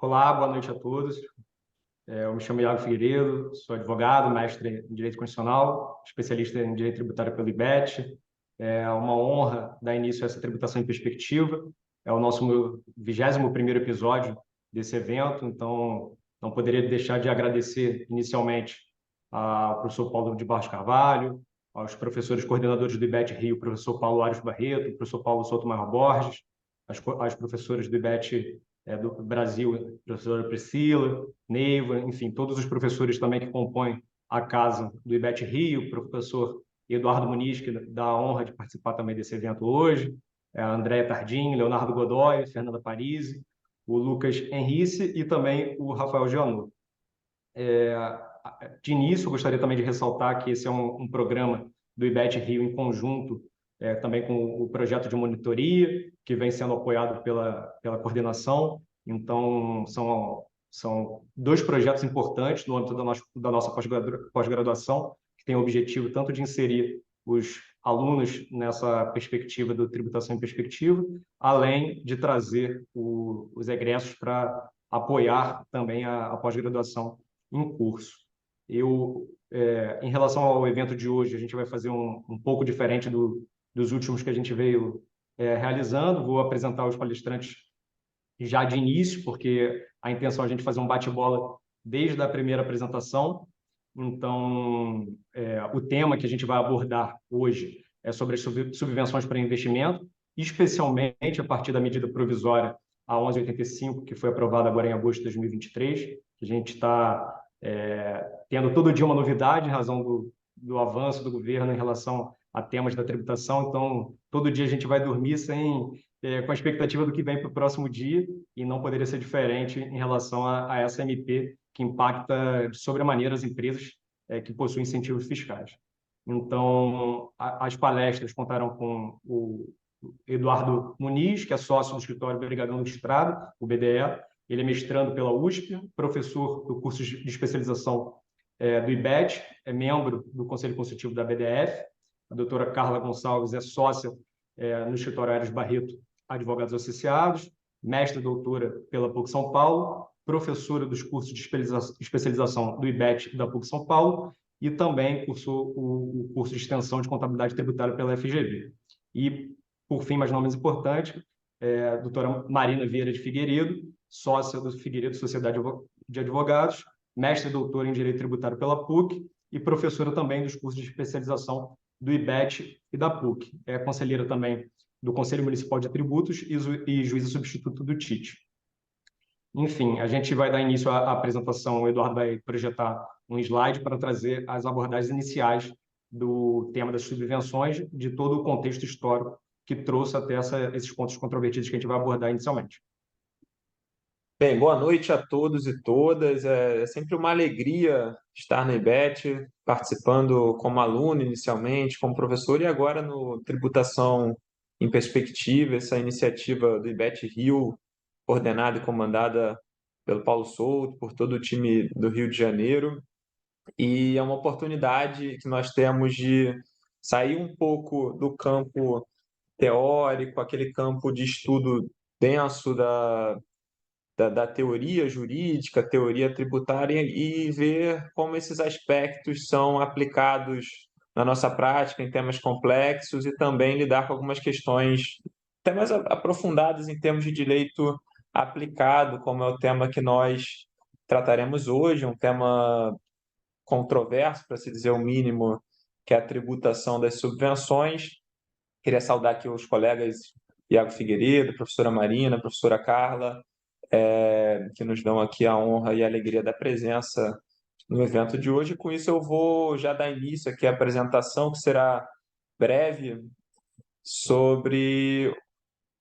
Olá, boa noite a todos. Eu me chamo Iago Figueiredo, sou advogado, mestre em Direito Constitucional, especialista em Direito Tributário pelo IBET. É uma honra dar início a essa tributação em perspectiva. É o nosso 21º episódio desse evento, então não poderia deixar de agradecer inicialmente ao professor Paulo de Barros Carvalho, aos professores coordenadores do IBET Rio, professor Paulo Ares Barreto, professor Paulo Sotomayor Borges, as professoras do IBET do Brasil, professora Priscila, Neiva, enfim, todos os professores também que compõem a casa do IBET Rio, professor Eduardo Muniz, que dá a honra de participar também desse evento hoje, a Andréia Tardim, Leonardo Godoy, Fernanda Parisi, o Lucas Henrice e também o Rafael Gianotto. De início, eu gostaria também de ressaltar que esse é um programa do IBET Rio em conjunto também com o projeto de monitoria, que vem sendo apoiado pela coordenação. Então, são dois projetos importantes no âmbito da nossa pós-graduação, que tem o objetivo tanto de inserir os alunos nessa perspectiva do tributação em perspectiva, além de trazer os egressos para apoiar também a pós-graduação em curso. Em relação ao evento de hoje, a gente vai fazer um pouco diferente dos últimos que a gente veio realizando. Vou apresentar os palestrantes já de início, porque a intenção é a gente fazer um bate-bola desde a primeira apresentação. Então, o tema que a gente vai abordar hoje é sobre as subvenções para investimento, especialmente a partir da medida provisória a 1185, que foi aprovada agora em agosto de 2023, que a gente está tendo todo dia uma novidade em razão do avanço do governo em relação a temas da tributação. Então, todo dia a gente vai dormir com a expectativa do que vem para o próximo dia, e não poderia ser diferente em relação a essa MP que impacta de sobremaneira as empresas que possuem incentivos fiscais. Então, as palestras contaram com o Eduardo Muniz, que é sócio do escritório Brigadão do Estrado, o BDE. Ele é mestrando pela USP, professor do curso de especialização do IBET, é membro do Conselho Consultivo da BDF. A doutora Carla Gonçalves é sócia no escritório Ares Barreto Advogados Associados, mestre e doutora pela PUC São Paulo, professora dos cursos de especialização do IBET e da PUC São Paulo, e também cursou o curso de extensão de contabilidade tributária pela FGV. E, por fim, mas não menos importante, a doutora Marina Vieira de Figueiredo, sócia do Figueiredo Sociedade de Advogados, mestre e doutora em Direito Tributário pela PUC e professora também dos cursos de especialização do IBET e da PUC. É conselheira também do Conselho Municipal de Tributos e juíza substituto do TIT. Enfim, a gente vai dar início à apresentação. O Eduardo vai projetar um slide para trazer as abordagens iniciais do tema das subvenções, de todo o contexto histórico que trouxe até esses pontos controvertidos que a gente vai abordar inicialmente. Bem, boa noite a todos e todas. É sempre uma alegria estar no IBET, participando como aluno inicialmente, como professor e agora no Tributação em Perspectiva, essa iniciativa do IBET Rio, coordenada e comandada pelo Paulo Souto, por todo o time do Rio de Janeiro. E é uma oportunidade que nós temos de sair um pouco do campo teórico, aquele campo de estudo denso da teoria jurídica, teoria tributária e ver como esses aspectos são aplicados na nossa prática em temas complexos e também lidar com algumas questões até mais aprofundadas em termos de direito aplicado, como é o tema que nós trataremos hoje, um tema controverso, para se dizer o mínimo, que é a tributação das subvenções. Queria saudar aqui os colegas Iago Figueiredo, professora Marina, professora Carla, que nos dão aqui a honra e a alegria da presença no evento de hoje. Com isso, eu vou já dar início aqui à apresentação, que será breve, sobre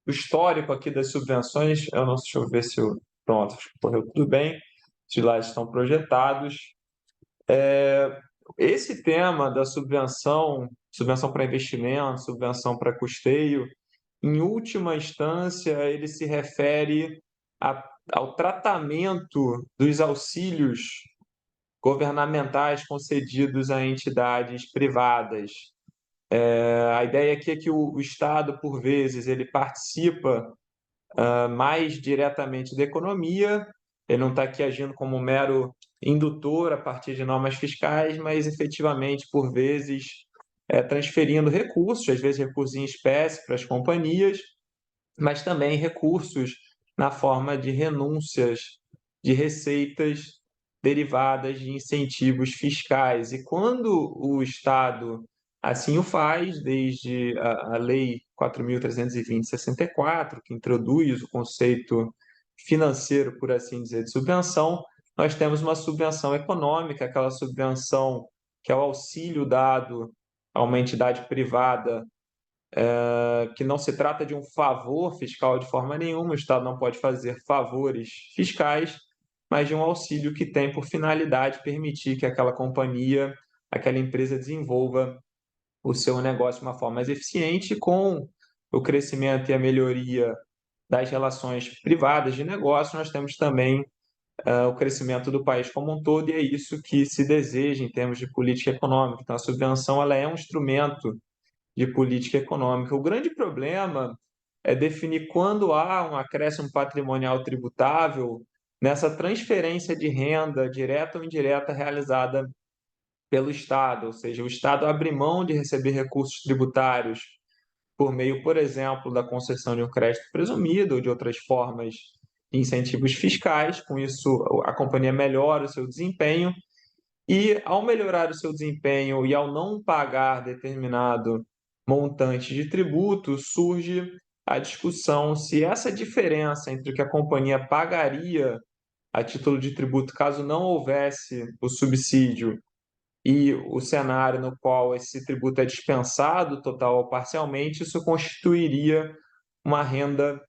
o histórico aqui das subvenções. Deixa eu ver se pronto, correu tudo bem. Os slides estão projetados. Esse tema da subvenção para investimento, subvenção para custeio, em última instância, ele se refere ao tratamento dos auxílios governamentais concedidos a entidades privadas. A ideia aqui é que o Estado, por vezes, ele participa mais diretamente da economia Ele não está aqui agindo como um mero indutor a partir de normas fiscais, mas efetivamente, por vezes, transferindo recursos, às vezes recursos em espécie para as companhias, mas também recursos na forma de renúncias de receitas derivadas de incentivos fiscais. E quando o Estado assim o faz, desde a Lei 4.320 de 64, que introduz o conceito financeiro, por assim dizer, de subvenção, nós temos uma subvenção econômica, aquela subvenção que é o auxílio dado a uma entidade privada, que não se trata de um favor fiscal de forma nenhuma, o Estado não pode fazer favores fiscais, mas de um auxílio que tem por finalidade permitir que aquela companhia, aquela empresa desenvolva o seu negócio de uma forma mais eficiente, com o crescimento e a melhoria das relações privadas de negócio, nós temos também o crescimento do país como um todo, e é isso que se deseja em termos de política econômica. Então, a subvenção ela é um instrumento de política econômica. O grande problema é definir quando há um acréscimo patrimonial tributável nessa transferência de renda direta ou indireta realizada pelo Estado, ou seja, o Estado abre mão de receber recursos tributários por meio, por exemplo, da concessão de um crédito presumido ou de outras formas de incentivos fiscais. Com isso, a companhia melhora o seu desempenho e, ao melhorar o seu desempenho e ao não pagar determinado montante de tributo, surge a discussão se essa diferença entre o que a companhia pagaria a título de tributo caso não houvesse o subsídio e o cenário no qual esse tributo é dispensado total ou parcialmente, isso constituiria uma renda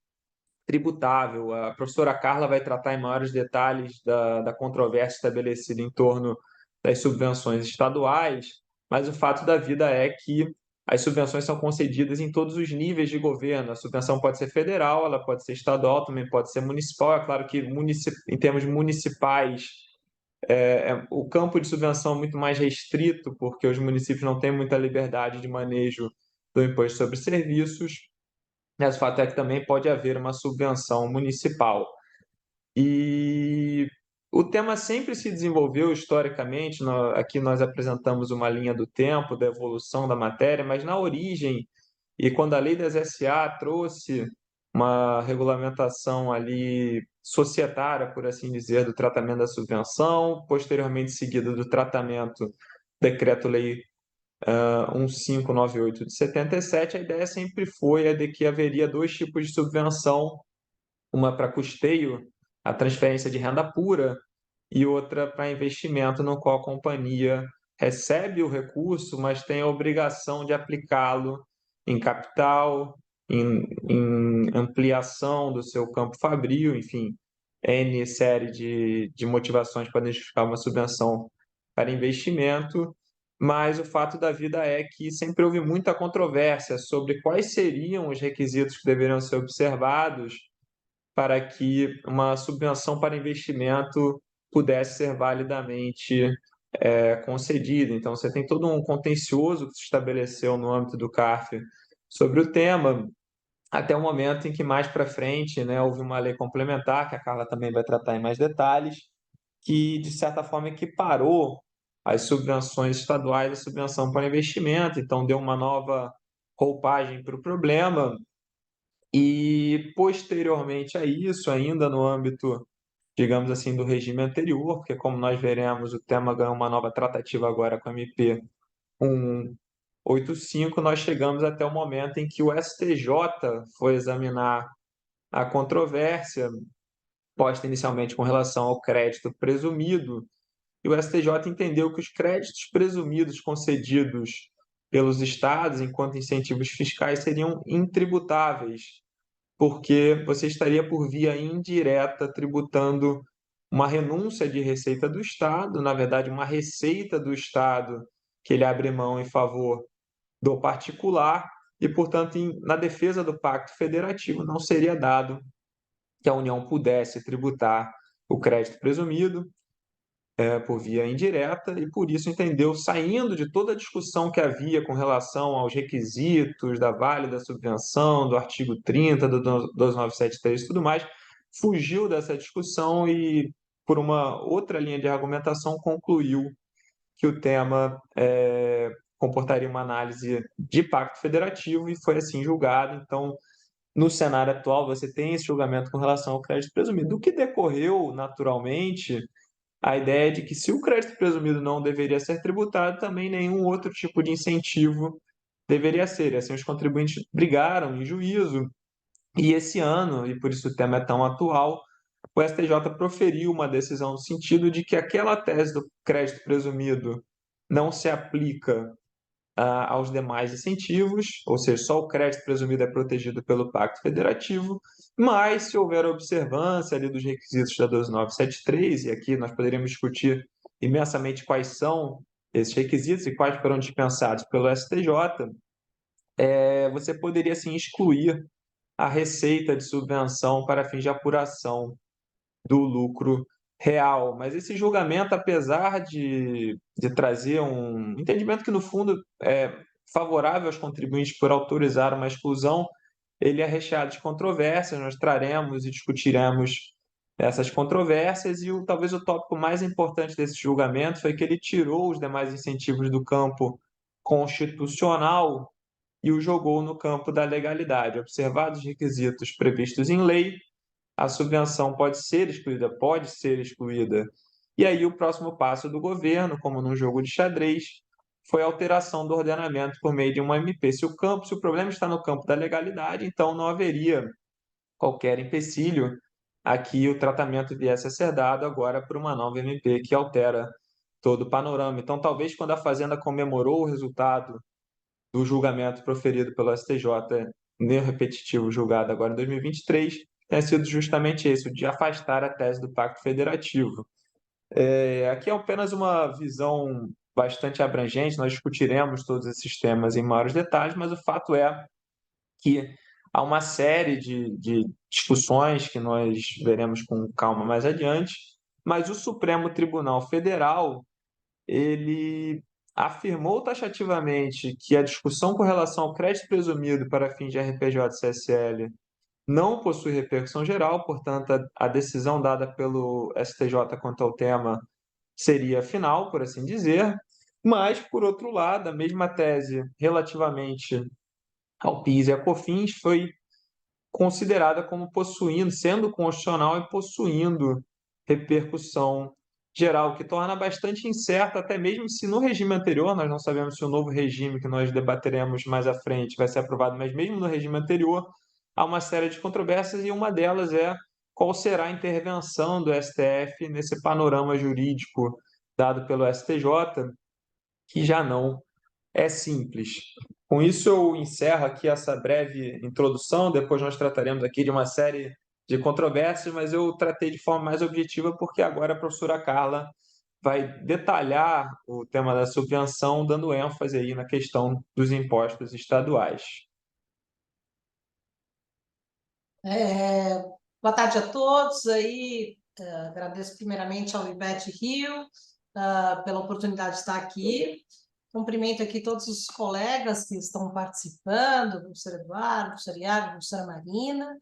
tributável. A professora Carla vai tratar em maiores detalhes da controvérsia estabelecida em torno das subvenções estaduais, mas o fato da vida é que as subvenções são concedidas em todos os níveis de governo. A subvenção pode ser federal, ela pode ser estadual, também pode ser municipal. É claro que em termos municipais, o campo de subvenção é muito mais restrito, porque os municípios não têm muita liberdade de manejo do imposto sobre serviços, mas o fato é que também pode haver uma subvenção municipal. E o tema sempre se desenvolveu historicamente. Aqui nós apresentamos uma linha do tempo, da evolução da matéria, mas na origem, e quando a lei das SA trouxe uma regulamentação ali societária, por assim dizer, do tratamento da subvenção, posteriormente seguida do tratamento Decreto-Lei 1598 de 77, a ideia sempre foi a de que haveria dois tipos de subvenção, uma para custeio, a transferência de renda pura, e outra para investimento, no qual a companhia recebe o recurso, mas tem a obrigação de aplicá-lo em capital, em ampliação do seu campo fabril, enfim, N série de motivações para justificar uma subvenção para investimento, mas o fato da vida é que sempre houve muita controvérsia sobre quais seriam os requisitos que deveriam ser observados para que uma subvenção para investimento pudesse ser validamente concedida. Então, você tem todo um contencioso que se estabeleceu no âmbito do CARF sobre o tema, até o momento em que, mais para frente, né, houve uma lei complementar, que a Carla também vai tratar em mais detalhes, que, de certa forma, equiparou as subvenções estaduais à subvenção para investimento, então deu uma nova roupagem para o problema. E, posteriormente a isso, ainda no âmbito, digamos assim, do regime anterior, porque, como nós veremos, o tema ganhou uma nova tratativa agora com a MP 185, nós chegamos até o momento em que o STJ foi examinar a controvérsia posta inicialmente com relação ao crédito presumido, e o STJ entendeu que os créditos presumidos concedidos pelos estados enquanto incentivos fiscais seriam intributáveis, porque você estaria por via indireta tributando uma renúncia de receita do Estado, na verdade, uma receita do Estado que ele abre mão em favor do particular, e, portanto, na defesa do Pacto Federativo, não seria dado que a União pudesse tributar o crédito presumido por via indireta, e por isso entendeu, saindo de toda a discussão que havia com relação aos requisitos da válida subvenção, do artigo 30 do 2973 e tudo mais, fugiu dessa discussão e, por uma outra linha de argumentação, concluiu que o tema comportaria uma análise de pacto federativo e foi assim julgado. Então, no cenário atual, você tem esse julgamento com relação ao crédito presumido. Do que decorreu, naturalmente, a ideia de que se o crédito presumido não deveria ser tributado, também nenhum outro tipo de incentivo deveria ser. E assim, os contribuintes brigaram em juízo, e esse ano, e por isso o tema é tão atual, o STJ proferiu uma decisão no sentido de que aquela tese do crédito presumido não se aplica aos demais incentivos, ou seja, só o crédito presumido é protegido pelo Pacto Federativo, mas se houver observância ali dos requisitos da 12973, e aqui nós poderíamos discutir imensamente quais são esses requisitos e quais foram dispensados pelo STJ, você poderia sim excluir a receita de subvenção para fins de apuração do lucro real. Mas esse julgamento, apesar de trazer um entendimento que, no fundo, é favorável aos contribuintes por autorizar uma exclusão, ele é recheado de controvérsias. Nós traremos e discutiremos essas controvérsias e talvez o tópico mais importante desse julgamento foi que ele tirou os demais incentivos do campo constitucional e o jogou no campo da legalidade. Observados os requisitos previstos em lei, a subvenção pode ser excluída. E aí o próximo passo do governo, como num jogo de xadrez, foi a alteração do ordenamento por meio de uma MP. Se o problema está no campo da legalidade, então não haveria qualquer empecilho a que o tratamento viesse a ser dado agora por uma nova MP que altera todo o panorama. Então, talvez quando a Fazenda comemorou o resultado do julgamento proferido pelo STJ, nem repetitivo julgado agora em 2023, tenha sido justamente esse, o de afastar a tese do Pacto Federativo. Aqui é apenas uma visão bastante abrangente, nós discutiremos todos esses temas em maiores detalhes, mas o fato é que há uma série de discussões que nós veremos com calma mais adiante, mas o Supremo Tribunal Federal ele afirmou taxativamente que a discussão com relação ao crédito presumido para fins de RPJ e CSL não possui repercussão geral, portanto, a decisão dada pelo STJ quanto ao tema seria final, por assim dizer, mas, por outro lado, a mesma tese relativamente ao PIS e à COFINS foi considerada como possuindo, sendo constitucional e possuindo repercussão geral, o que torna bastante incerto, até mesmo se no regime anterior, nós não sabemos se o novo regime que nós debateremos mais à frente vai ser aprovado, mas mesmo no regime anterior, há uma série de controvérsias e uma delas é qual será a intervenção do STF nesse panorama jurídico dado pelo STJ, que já não é simples. Com isso, eu encerro aqui essa breve introdução. Depois nós trataremos aqui de uma série de controvérsias, mas eu tratei de forma mais objetiva porque agora a professora Carla vai detalhar o tema da subvenção, dando ênfase aí na questão dos impostos estaduais. Boa tarde a todos aí. Agradeço primeiramente ao IBET Rio pela oportunidade de estar aqui. Cumprimento aqui todos os colegas que estão participando, o professor Eduardo, o professor Iago, a professora Marina.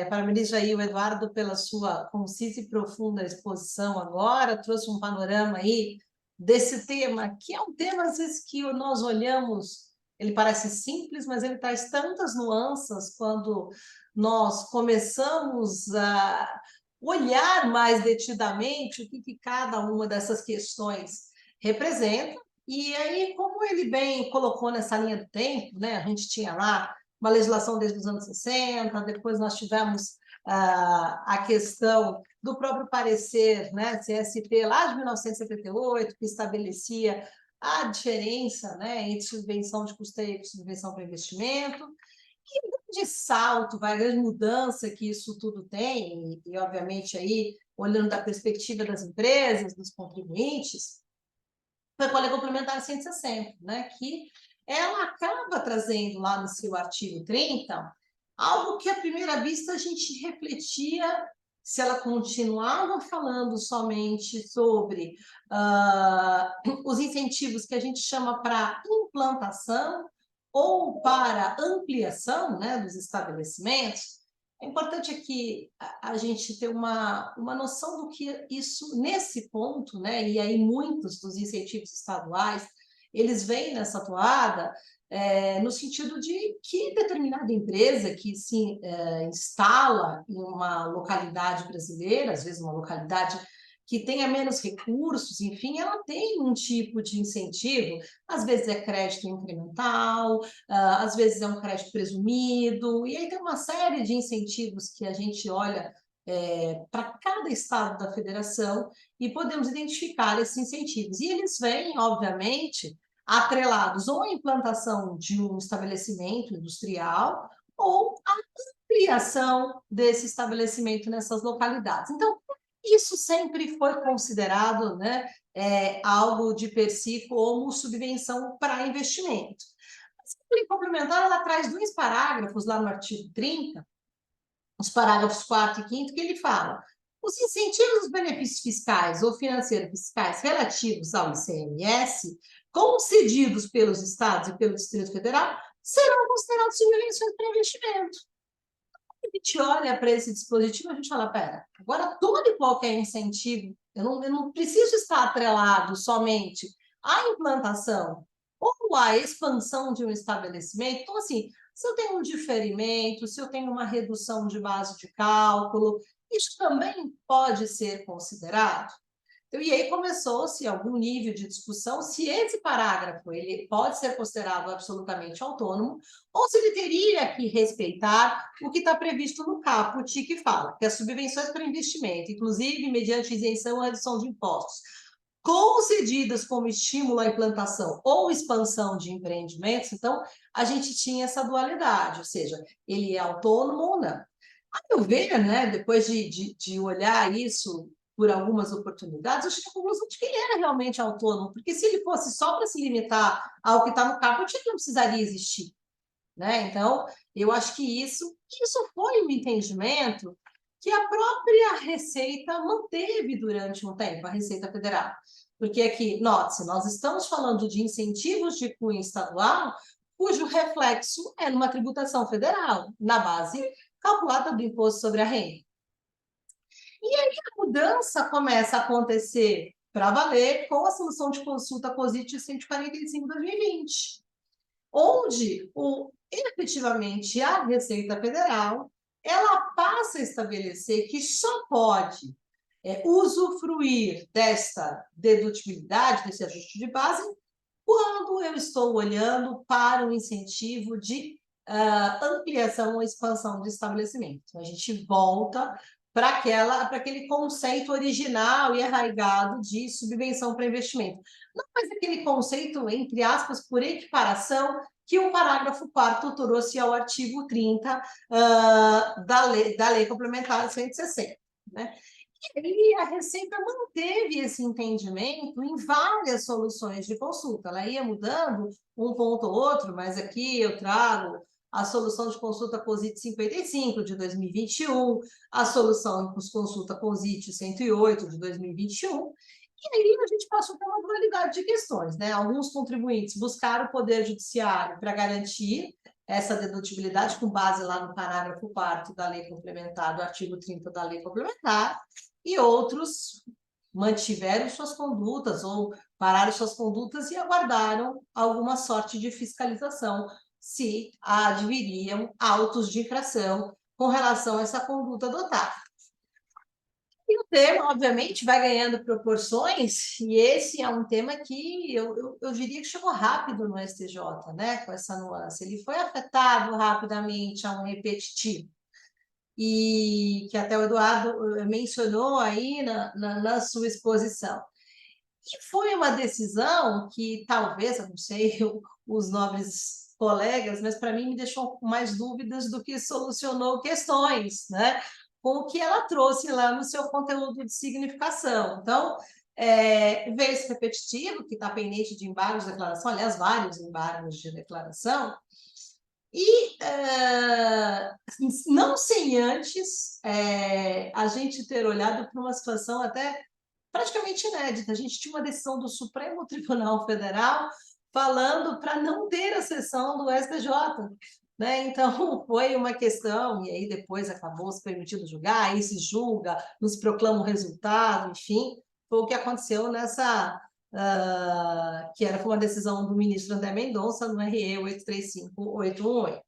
Parabenizo aí o Eduardo pela sua concisa e profunda exposição agora, trouxe um panorama aí desse tema, que é um tema, às vezes, que nós olhamos, ele parece simples, mas ele traz tantas nuances quando nós começamos a olhar mais detidamente o que cada uma dessas questões representa. E aí, como ele bem colocou nessa linha do tempo, né? A gente tinha lá uma legislação desde os anos 60, depois nós tivemos a questão do próprio parecer, né, CSP, lá de 1978, que estabelecia a diferença, né, entre subvenção de custeio e subvenção para investimento, e o grande salto, a grande mudança que isso tudo tem, e obviamente aí, olhando da perspectiva das empresas, dos contribuintes, foi com a Lei Complementar 160, né, que ela acaba trazendo lá no seu artigo 30 algo que à primeira vista a gente refletia se ela continuava falando somente sobre os incentivos que a gente chama para implantação ou para ampliação, né, dos estabelecimentos, É importante aqui a gente ter uma noção do que isso, nesse ponto, né, e aí muitos dos incentivos estaduais, eles vêm nessa toada, no sentido de que determinada empresa que se instala em uma localidade brasileira, às vezes uma localidade que tenha menos recursos, enfim, ela tem um tipo de incentivo, às vezes é crédito incremental, às vezes é um crédito presumido, e aí tem uma série de incentivos que a gente olha para cada estado da federação e podemos identificar esses incentivos. E eles vêm, obviamente, atrelados ou à implantação de um estabelecimento industrial ou à ampliação desse estabelecimento nessas localidades. Então, isso sempre foi considerado, né, algo de per si como subvenção para investimento. A lei complementar, ela traz 2 parágrafos lá no artigo 30, os parágrafos 4 e 5, que ele fala: os incentivos dos benefícios fiscais ou financeiros fiscais relativos ao ICMS, concedidos pelos estados e pelo Distrito Federal, serão considerados subvenções para investimento. Quando a gente olha para esse dispositivo, a gente fala, pera, agora todo e qualquer incentivo, eu não preciso estar atrelado somente à implantação ou à expansão de um estabelecimento. Então, assim, se eu tenho um diferimento, se eu tenho uma redução de base de cálculo, isso também pode ser considerado. Então, e aí começou-se algum nível de discussão se esse parágrafo ele pode ser considerado absolutamente autônomo ou se ele teria que respeitar o que está previsto no caput, que fala que as subvenções para investimento, inclusive mediante isenção ou redução de impostos, concedidas como estímulo à implantação ou expansão de empreendimentos, então a gente tinha essa dualidade, ou seja, ele é autônomo ou não. A meu ver, né, depois de olhar isso por algumas oportunidades, eu cheguei à conclusão de que ele era realmente autônomo, porque se ele fosse só para se limitar ao que está no caput, ele não precisaria existir, né? Então, eu acho que isso foi um entendimento que a própria Receita manteve durante um tempo, a Receita Federal. Porque aqui, note-se, nós estamos falando de incentivos de cunho estadual, cujo reflexo é numa tributação federal, na base calculada do imposto sobre a renda. E aí a mudança começa a acontecer para valer com a solução de consulta COSIT 145/2020, onde efetivamente a Receita Federal ela passa a estabelecer que só pode usufruir desta dedutibilidade, desse ajuste de base, quando eu estou olhando para o incentivo de ampliação ou expansão de estabelecimento. Então, a gente volta para aquele conceito original e arraigado de subvenção para investimento. Não mais aquele conceito, entre aspas, por equiparação, que o parágrafo 4º trouxe ao artigo 30 da lei complementar 160. Né? E aí a Receita manteve esse entendimento em várias soluções de consulta. Ela ia mudando um ponto ou outro, mas aqui eu trago a solução de consulta COSIT 55 de 2021, a solução de consulta COSIT 108 de 2021, e aí a gente passou por uma dualidade de questões, né? Alguns contribuintes buscaram o Poder Judiciário para garantir essa dedutibilidade com base lá no parágrafo 4º da lei complementar, do artigo 30 da lei complementar, e outros mantiveram suas condutas ou pararam suas condutas e aguardaram alguma sorte de fiscalização se adviriam autos de infração com relação a essa conduta adotada. E o tema, obviamente, vai ganhando proporções, e esse é um tema que eu diria que chegou rápido no STJ, né, com essa nuance. Ele foi afetado rapidamente a um repetitivo, e que até o Eduardo mencionou aí na sua exposição. E foi uma decisão que talvez, eu não sei, os nobres colegas, mas para mim me deixou com mais dúvidas do que solucionou questões, né? Com o que ela trouxe lá no seu conteúdo de significação. Então, veio esse repetitivo, que está pendente de embargos de declaração, aliás, vários embargos de declaração, e não sem antes a gente ter olhado para uma situação até praticamente inédita. A gente tinha uma decisão do Supremo Tribunal Federal falando para não ter a sessão do STJ, né? Então, foi uma questão, e aí depois acabou se permitindo julgar, aí se julga, não se proclama o resultado, enfim, foi o que aconteceu nessa, foi uma decisão do ministro André Mendonça no RE 835818.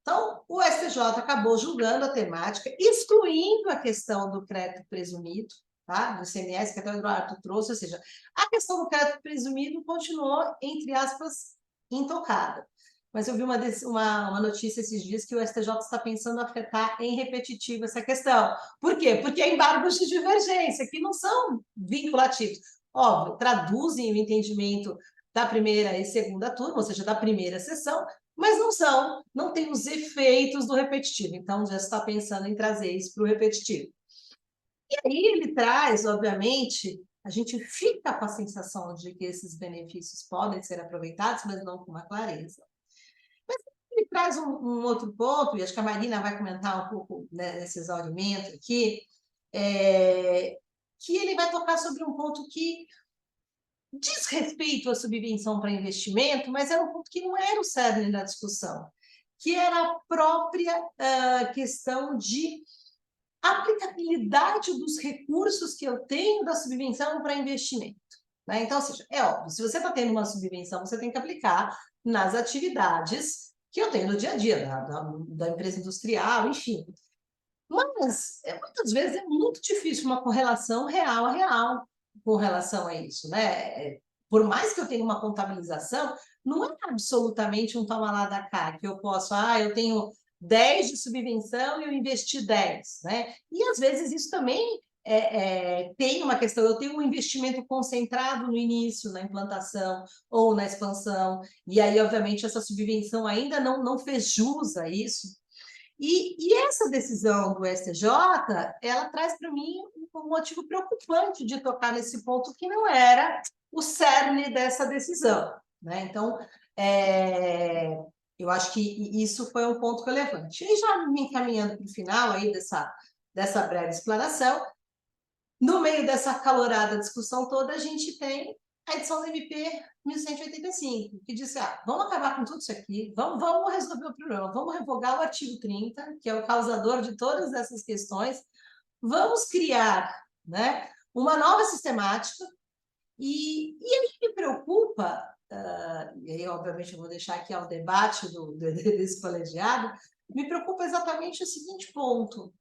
Então, o STJ acabou julgando a temática, excluindo a questão do crédito presumido, tá? Do ICMS, que até o Eduardo trouxe, ou seja, a questão do crédito presumido continuou, entre aspas, intocada. Mas eu vi uma notícia esses dias que o STJ está pensando afetar em repetitivo essa questão. Por quê? Porque há embargos de divergência, que não são vinculativos. Óbvio, traduzem o entendimento da primeira e segunda turma, ou seja, da primeira sessão, mas não tem os efeitos do repetitivo. Então, já está pensando em trazer isso para o repetitivo. E aí ele traz, obviamente, a gente fica com a sensação de que esses benefícios podem ser aproveitados, mas não com uma clareza. Mas ele traz um outro ponto, e acho que a Marina vai comentar um pouco, né, nesse exaurimento aqui, que ele vai tocar sobre um ponto que diz respeito à subvenção para investimento, mas era um ponto que não era o cerne da discussão, que era a própria questão de aplicabilidade dos recursos que eu tenho da subvenção para investimento. Né? Então, ou seja, é óbvio, se você está tendo uma subvenção, você tem que aplicar nas atividades que eu tenho no dia a dia, da empresa industrial, enfim. Mas, muitas vezes, é muito difícil uma correlação real a real com relação a isso, né? Por mais que eu tenha uma contabilização, não é absolutamente um toma lá da cá, que eu posso, eu tenho 10 de subvenção e eu investi 10, né? E, às vezes, isso também tem uma questão, eu tenho um investimento concentrado no início, na implantação ou na expansão, e aí, obviamente, essa subvenção ainda não fez jus a isso. E essa decisão do STJ, ela traz para mim um motivo preocupante de tocar nesse ponto que não era o cerne dessa decisão. Né? Então, eu acho que isso foi um ponto relevante. E já me encaminhando para o final aí dessa breve explanação, no meio dessa acalorada discussão toda, a gente tem a edição do MP 1185, que diz vamos acabar com tudo isso aqui, vamos resolver o problema, vamos revogar o artigo 30, que é o causador de todas essas questões, vamos criar, né, uma nova sistemática, e aí me preocupa, e aí obviamente eu vou deixar aqui ao debate desse colegiado, me preocupa exatamente o seguinte ponto.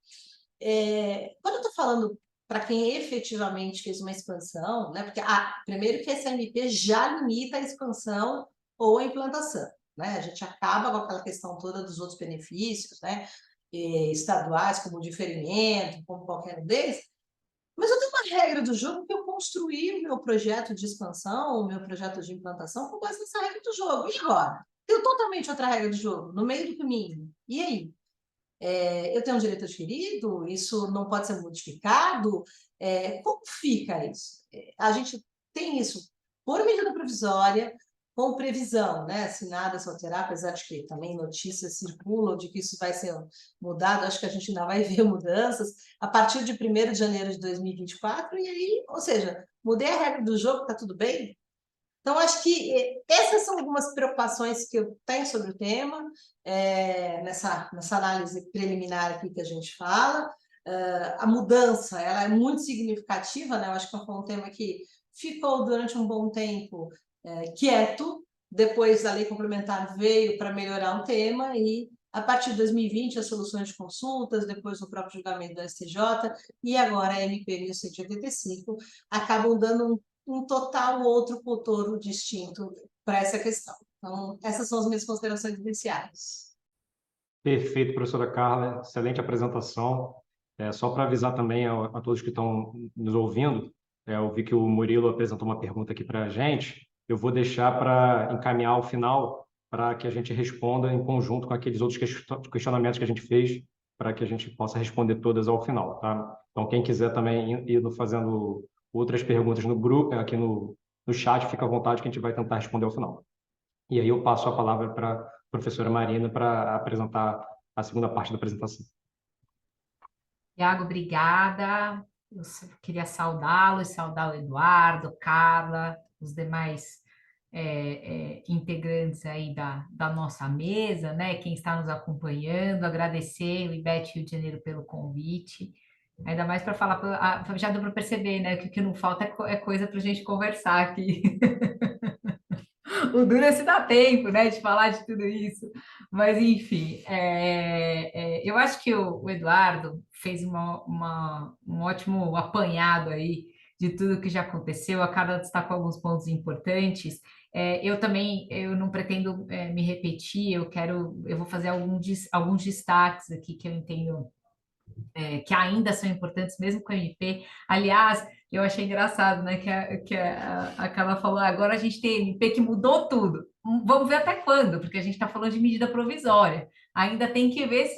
Quando eu estou falando para quem efetivamente fez uma expansão, né? Porque, primeiro que esse MP já limita a expansão ou a implantação, né? A gente acaba com aquela questão toda dos outros benefícios, né? Estaduais, como o diferimento, como qualquer um deles, mas eu tenho uma regra do jogo que eu construí o meu projeto de expansão, o meu projeto de implantação com base nessa regra do jogo. E agora? Tenho totalmente outra regra do jogo, no meio do caminho. E aí? Eu tenho um direito adquirido? Isso não pode ser modificado? Como fica isso? A gente tem isso por medida provisória, com previsão, né? Se nada se alterar, apesar de que também notícias circulam de que isso vai ser mudado, acho que a gente ainda vai ver mudanças a partir de 1º de janeiro de 2024, e aí, ou seja, mudei a regra do jogo, está tudo bem? Então, acho que essas são algumas preocupações que eu tenho sobre o tema, nessa análise preliminar aqui que a gente fala. A mudança, ela é muito significativa, né? Eu acho que foi um tema que ficou durante um bom tempo quieto, depois a lei complementar veio para melhorar o tema e, a partir de 2020, as soluções de consultas, depois o próprio julgamento do STJ e agora a MP 1185 acabam dando um total outro contorno distinto para essa questão. Então, essas são as minhas considerações iniciais. Perfeito, professora Carla, excelente apresentação. Só para avisar também a todos que estão nos ouvindo, eu vi que o Murilo apresentou uma pergunta aqui para a gente, eu vou deixar para encaminhar ao final, para que a gente responda em conjunto com aqueles outros questionamentos que a gente fez, para que a gente possa responder todas ao final, tá? Então, quem quiser também ir fazendo outras perguntas no grupo, aqui no chat, fica à vontade que a gente vai tentar responder ao final. E aí eu passo a palavra para a professora Marina para apresentar a segunda parte da apresentação. Tiago, obrigada. Eu queria saudá-lo e saudar o Eduardo, Carla, os demais integrantes aí da nossa mesa, né? Quem está nos acompanhando, agradecer o IBET Rio de Janeiro pelo convite. Ainda mais para falar, já deu para perceber, né? Que o que não falta é coisa para a gente conversar aqui. O duro é se dá tempo, né, de falar de tudo isso. Mas, enfim, eu acho que o Eduardo fez um ótimo apanhado aí de tudo que já aconteceu. A Carla destacou alguns pontos importantes. Eu também, eu não pretendo me repetir, eu vou fazer alguns destaques aqui que eu entendo que ainda são importantes, mesmo com o MP. Aliás, eu achei engraçado, né, a Carla falou, agora a gente tem MP que mudou tudo. Vamos ver até quando, porque a gente está falando de medida provisória. Ainda tem que ver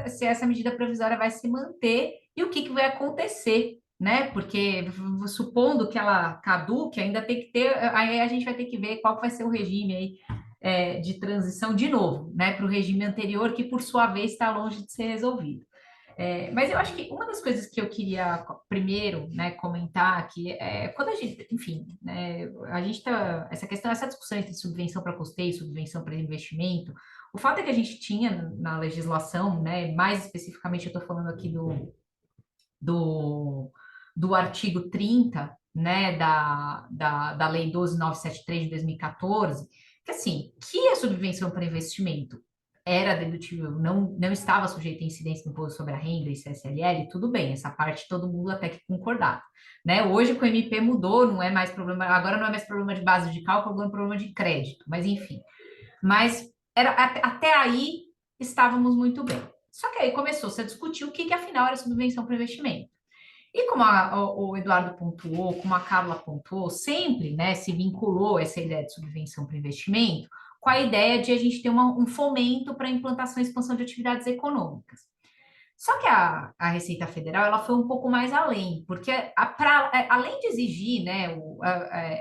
se essa medida provisória vai se manter e o que vai acontecer, né? Porque supondo que ela caduque, ainda tem que ter, aí a gente vai ter que ver qual vai ser o regime aí de transição de novo, né, para o regime anterior, que por sua vez está longe de ser resolvido. Mas eu acho que uma das coisas que eu queria primeiro, né, comentar aqui quando a gente, enfim, né, a gente tá, essa discussão entre subvenção para custeio e subvenção para investimento, o fato é que a gente tinha na legislação, né, mais especificamente eu estou falando aqui do artigo 30, né, da Lei 12.973 de 2014, que assim, que a subvenção para investimento era dedutível, não estava sujeita a incidência do imposto sobre a renda e CSLL, tudo bem, essa parte todo mundo até que concordava, né? Hoje com o MP mudou, não é mais problema, agora não é mais problema de base de cálculo, agora é problema de crédito, mas enfim. Mas até aí estávamos muito bem. Só que aí começou-se a discutir o que afinal era subvenção para investimento. E como o Eduardo pontuou, como a Carla pontuou, sempre, né, se vinculou essa ideia de subvenção para investimento com a ideia de a gente ter um fomento para a implantação e expansão de atividades econômicas. Só que a Receita Federal ela foi um pouco mais além, porque além de exigir, né,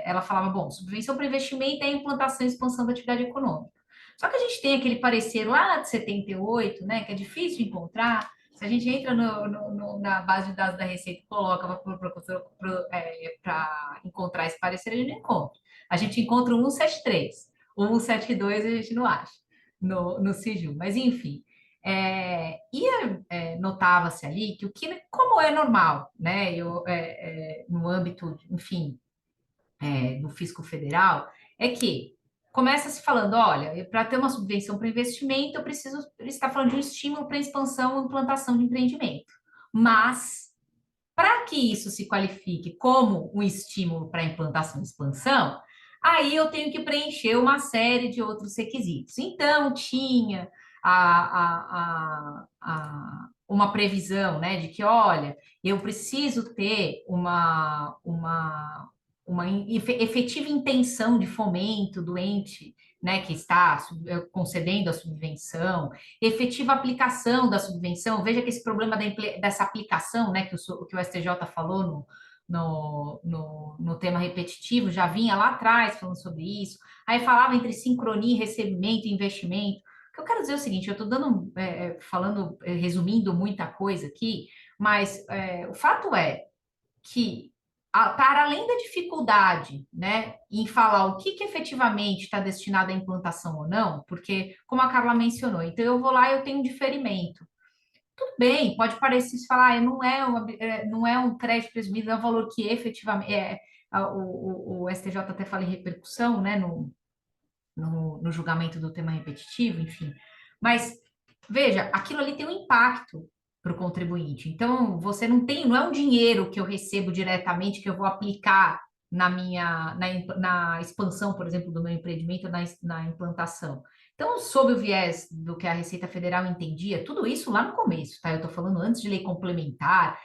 ela falava, bom, subvenção para investimento é a implantação e expansão da atividade econômica. Só que a gente tem aquele parecer lá de 78, né, que é difícil de encontrar. Se a gente entra na base de dados da Receita e coloca para encontrar esse parecer, a gente não encontra. A gente encontra o 173, o 172 a gente não acha no SIJU. Mas, enfim, notava-se ali que como é normal, né, no âmbito, enfim, do fisco federal, é que começa se falando, olha, para ter uma subvenção para investimento, eu preciso estar falando de um estímulo para expansão e implantação de empreendimento. Mas, para que isso se qualifique como um estímulo para implantação e expansão, aí eu tenho que preencher uma série de outros requisitos. Então, tinha uma previsão, né, de que, olha, eu preciso ter uma efetiva intenção de fomento do ente, né, que está concedendo a subvenção, efetiva aplicação da subvenção. Veja que esse problema dessa aplicação, né, que o STJ falou no tema repetitivo, já vinha lá atrás falando sobre isso, aí falava entre sincronia, recebimento e investimento. O que eu quero dizer é o seguinte, eu estou resumindo muita coisa aqui, mas o fato é que para além da dificuldade, né, em falar o que efetivamente está destinado à implantação ou não, porque, como a Carla mencionou, então eu vou lá e eu tenho um diferimento. Tudo bem, pode parecer se falar, não é um crédito presumido, é um valor que efetivamente o STJ até fala em repercussão, né, no julgamento do tema repetitivo, enfim. Mas, veja, aquilo ali tem um impacto para o contribuinte. Então, você não é um dinheiro que eu recebo diretamente que eu vou aplicar na expansão, por exemplo, do meu empreendimento, na implantação. Então, sob o viés do que a Receita Federal entendia, tudo isso lá no começo, tá? Eu estou falando antes de lei complementar,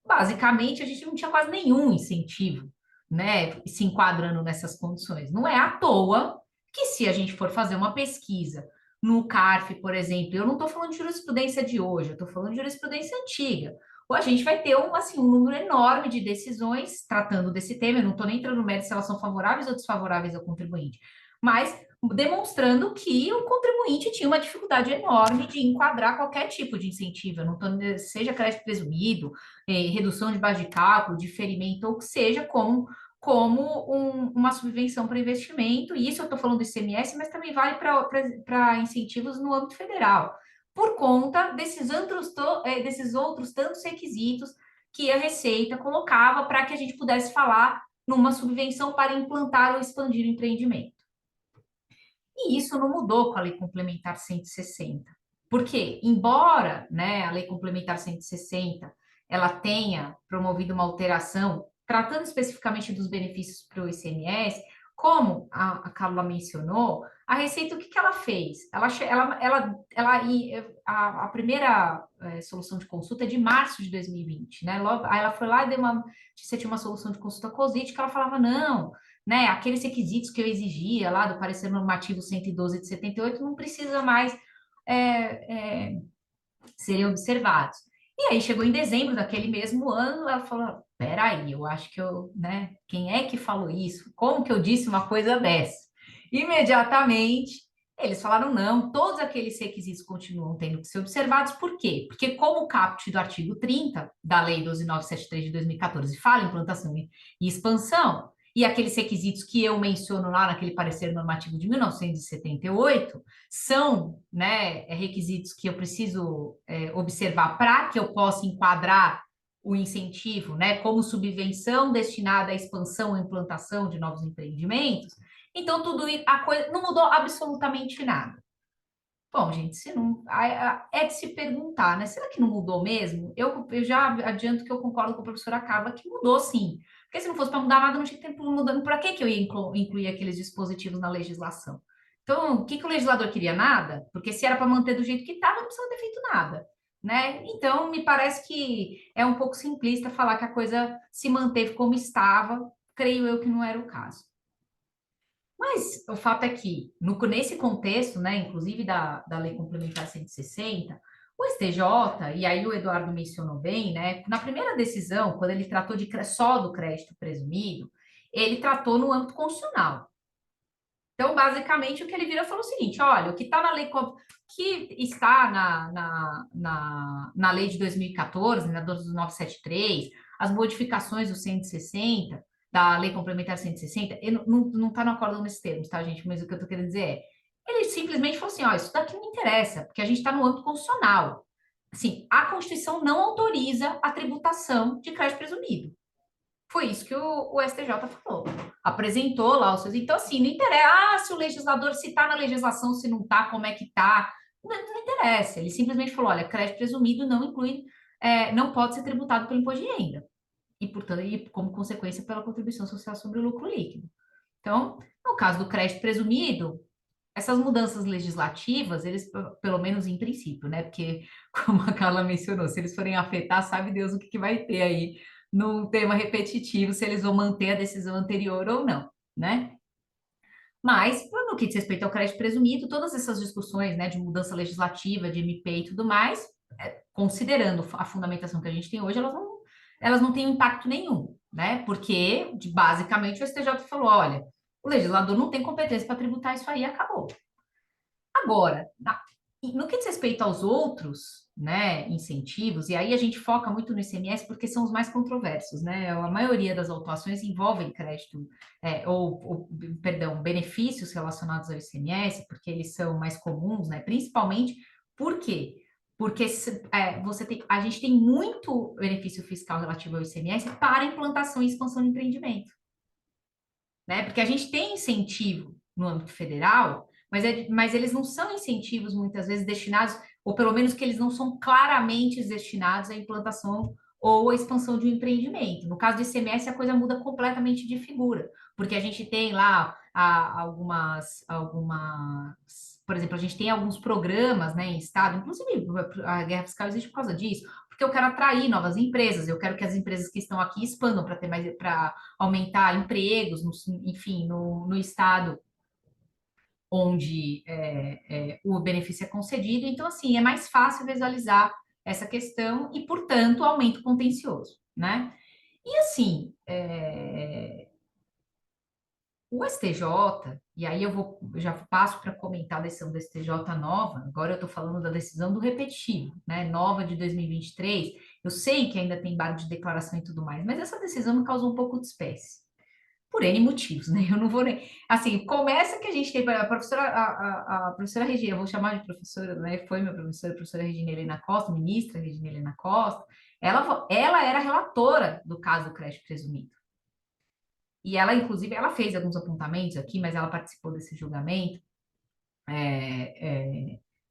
basicamente a gente não tinha quase nenhum incentivo, né, se enquadrando nessas condições. Não é à toa que se a gente for fazer uma pesquisa no CARF, por exemplo, eu não estou falando de jurisprudência de hoje, eu estou falando de jurisprudência antiga, ou a gente vai ter um número enorme de decisões tratando desse tema, eu não estou nem entrando no mérito se elas são favoráveis ou desfavoráveis ao contribuinte, mas demonstrando que o contribuinte tinha uma dificuldade enorme de enquadrar qualquer tipo de incentivo, seja crédito presumido, redução de base de cálculo, diferimento, ou que seja, como como uma subvenção para investimento, e isso eu estou falando do ICMS, mas também vale para incentivos no âmbito federal, por conta desses outros tantos requisitos que a Receita colocava para que a gente pudesse falar numa subvenção para implantar ou expandir o empreendimento. E isso não mudou com a Lei Complementar 160. Porque, embora, né, a Lei Complementar 160 ela tenha promovido uma alteração, tratando especificamente dos benefícios para o ICMS, como a Carla mencionou, a Receita, o que ela fez? A primeira solução de consulta é de março de 2020, né? Logo, aí ela foi lá e você tinha uma solução de consulta COSIT que ela falava, não, né, aqueles requisitos que eu exigia lá do parecer normativo 112 de 78 não precisa mais serem observados. E aí chegou em dezembro daquele mesmo ano, ela falou, peraí, eu acho que né, quem é que falou isso? Como que eu disse uma coisa dessa? Imediatamente, eles falaram, não, todos aqueles requisitos continuam tendo que ser observados, por quê? Porque como o caput do artigo 30 da Lei 12.973 de 2014 fala em implantação e expansão, e aqueles requisitos que eu menciono lá naquele parecer normativo de 1978 são, né, requisitos que eu preciso observar para que eu possa enquadrar o incentivo, né, como subvenção destinada à expansão e implantação de novos empreendimentos. Então, a coisa não mudou absolutamente nada. Bom, gente, se não, é de se perguntar, né? Será que não mudou mesmo? Eu já adianto que eu concordo com a professora Carla que mudou sim. Porque se não fosse para mudar nada, não tinha tempo mudando. Para que eu ia incluir aqueles dispositivos na legislação? Então, o que o legislador queria? Nada? Porque se era para manter do jeito que estava, não precisava ter feito nada, né? Então, me parece que é um pouco simplista falar que a coisa se manteve como estava. Creio eu que não era o caso. Mas o fato é que, nesse contexto, né, inclusive da Lei Complementar 160, o STJ, e aí o Eduardo mencionou bem, né, na primeira decisão, quando ele tratou só do crédito presumido, ele tratou no âmbito constitucional. Então, basicamente, o que ele virou falou o seguinte: olha, o que está na lei, que está na lei de 2014, na 973, as modificações do 160, da Lei Complementar 160, não está no acordo nesses termos, tá, gente? Mas o que eu estou querendo dizer é, ele simplesmente falou assim, ó, isso daqui não interessa, porque a gente está no âmbito constitucional. Assim, a Constituição não autoriza a tributação de crédito presumido. Foi isso que o STJ falou. Apresentou lá os seus... Então, assim, não interessa se o legislador, se está na legislação, se não está, como é que está. Não interessa. Ele simplesmente falou, olha, crédito presumido não inclui, não pode ser tributado pelo imposto de renda e, portanto, como consequência, pela contribuição social sobre o lucro líquido. Então, no caso do crédito presumido, essas mudanças legislativas, eles, pelo menos em princípio, né? Porque, como a Carla mencionou, se eles forem afetar, sabe Deus o que vai ter aí num tema repetitivo, se eles vão manter a decisão anterior ou não, né? Mas, no que diz respeito ao crédito presumido, todas essas discussões, né, de mudança legislativa, de MP e tudo mais, considerando a fundamentação que a gente tem hoje, elas não têm impacto nenhum, né? Porque, basicamente, o STJ falou, olha, o legislador não tem competência para tributar isso aí, acabou. Agora, no que diz respeito aos outros, né, incentivos, e aí a gente foca muito no ICMS porque são os mais controversos, né? A maioria das autuações envolvem crédito, benefícios relacionados ao ICMS, porque eles são mais comuns, né? Principalmente, por quê? Porque a gente tem muito benefício fiscal relativo ao ICMS para implantação e expansão de empreendimento, né? Porque a gente tem incentivo no âmbito federal, mas eles não são incentivos muitas vezes destinados, ou pelo menos que eles não são claramente destinados à implantação ou à expansão de um empreendimento. No caso do ICMS, a coisa muda completamente de figura, porque a gente tem lá algumas, por exemplo, a gente tem alguns programas, né, em estado, inclusive a guerra fiscal existe por causa disso, porque eu quero atrair novas empresas, eu quero que as empresas que estão aqui expandam para ter mais, para aumentar empregos, enfim, no estado onde o benefício é concedido. Então, assim, é mais fácil visualizar essa questão e, portanto, aumento contencioso, né? E, assim, o STJ, e aí eu já passo para comentar a decisão do STJ nova, agora eu estou falando da decisão do repetitivo, né, nova de 2023, eu sei que ainda tem embargo de declaração e tudo mais, mas essa decisão me causou um pouco de espécie. por N motivos, né? Eu não vou nem... Assim, começa que a gente tem a professora, a professora Regina, eu vou chamar de professora, né? Foi minha professora, a professora Regina Helena Costa, ministra Regina Helena Costa, ela era relatora do caso do crédito presumido. E ela, inclusive, ela fez alguns apontamentos aqui, mas ela participou desse julgamento.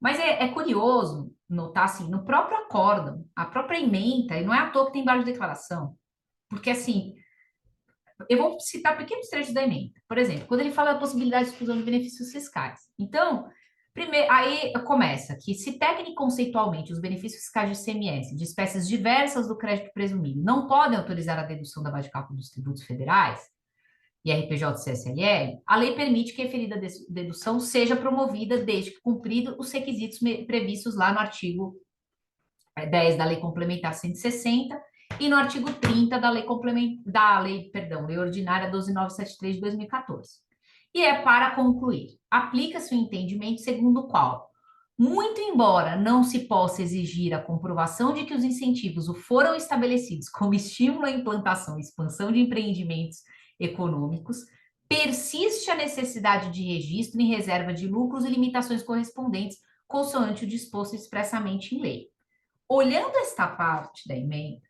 Mas é curioso notar, assim, no próprio acórdão, a própria ementa, e não é à toa que tem embaixo de declaração, porque, assim, eu vou citar pequenos trechos da ementa. Por exemplo, quando ele fala da possibilidade de exclusão de benefícios fiscais. Então, primeiro, aí começa que se técnico conceitualmente os benefícios fiscais de ICMS de espécies diversas do crédito presumido não podem autorizar a dedução da base de cálculo dos tributos federais, e RPJ e CSLL, a lei permite que a referida dedução seja promovida desde que cumprido os requisitos previstos lá no artigo 10 da Lei Complementar 160 e no artigo 30 da Lei Lei Ordinária 12973 de 2014. E é para concluir, aplica-se o entendimento segundo o qual, muito embora não se possa exigir a comprovação de que os incentivos foram estabelecidos como estímulo à implantação e expansão de empreendimentos econômicos, persiste a necessidade de registro em reserva de lucros e limitações correspondentes, consoante o disposto expressamente em lei. Olhando esta parte da emenda,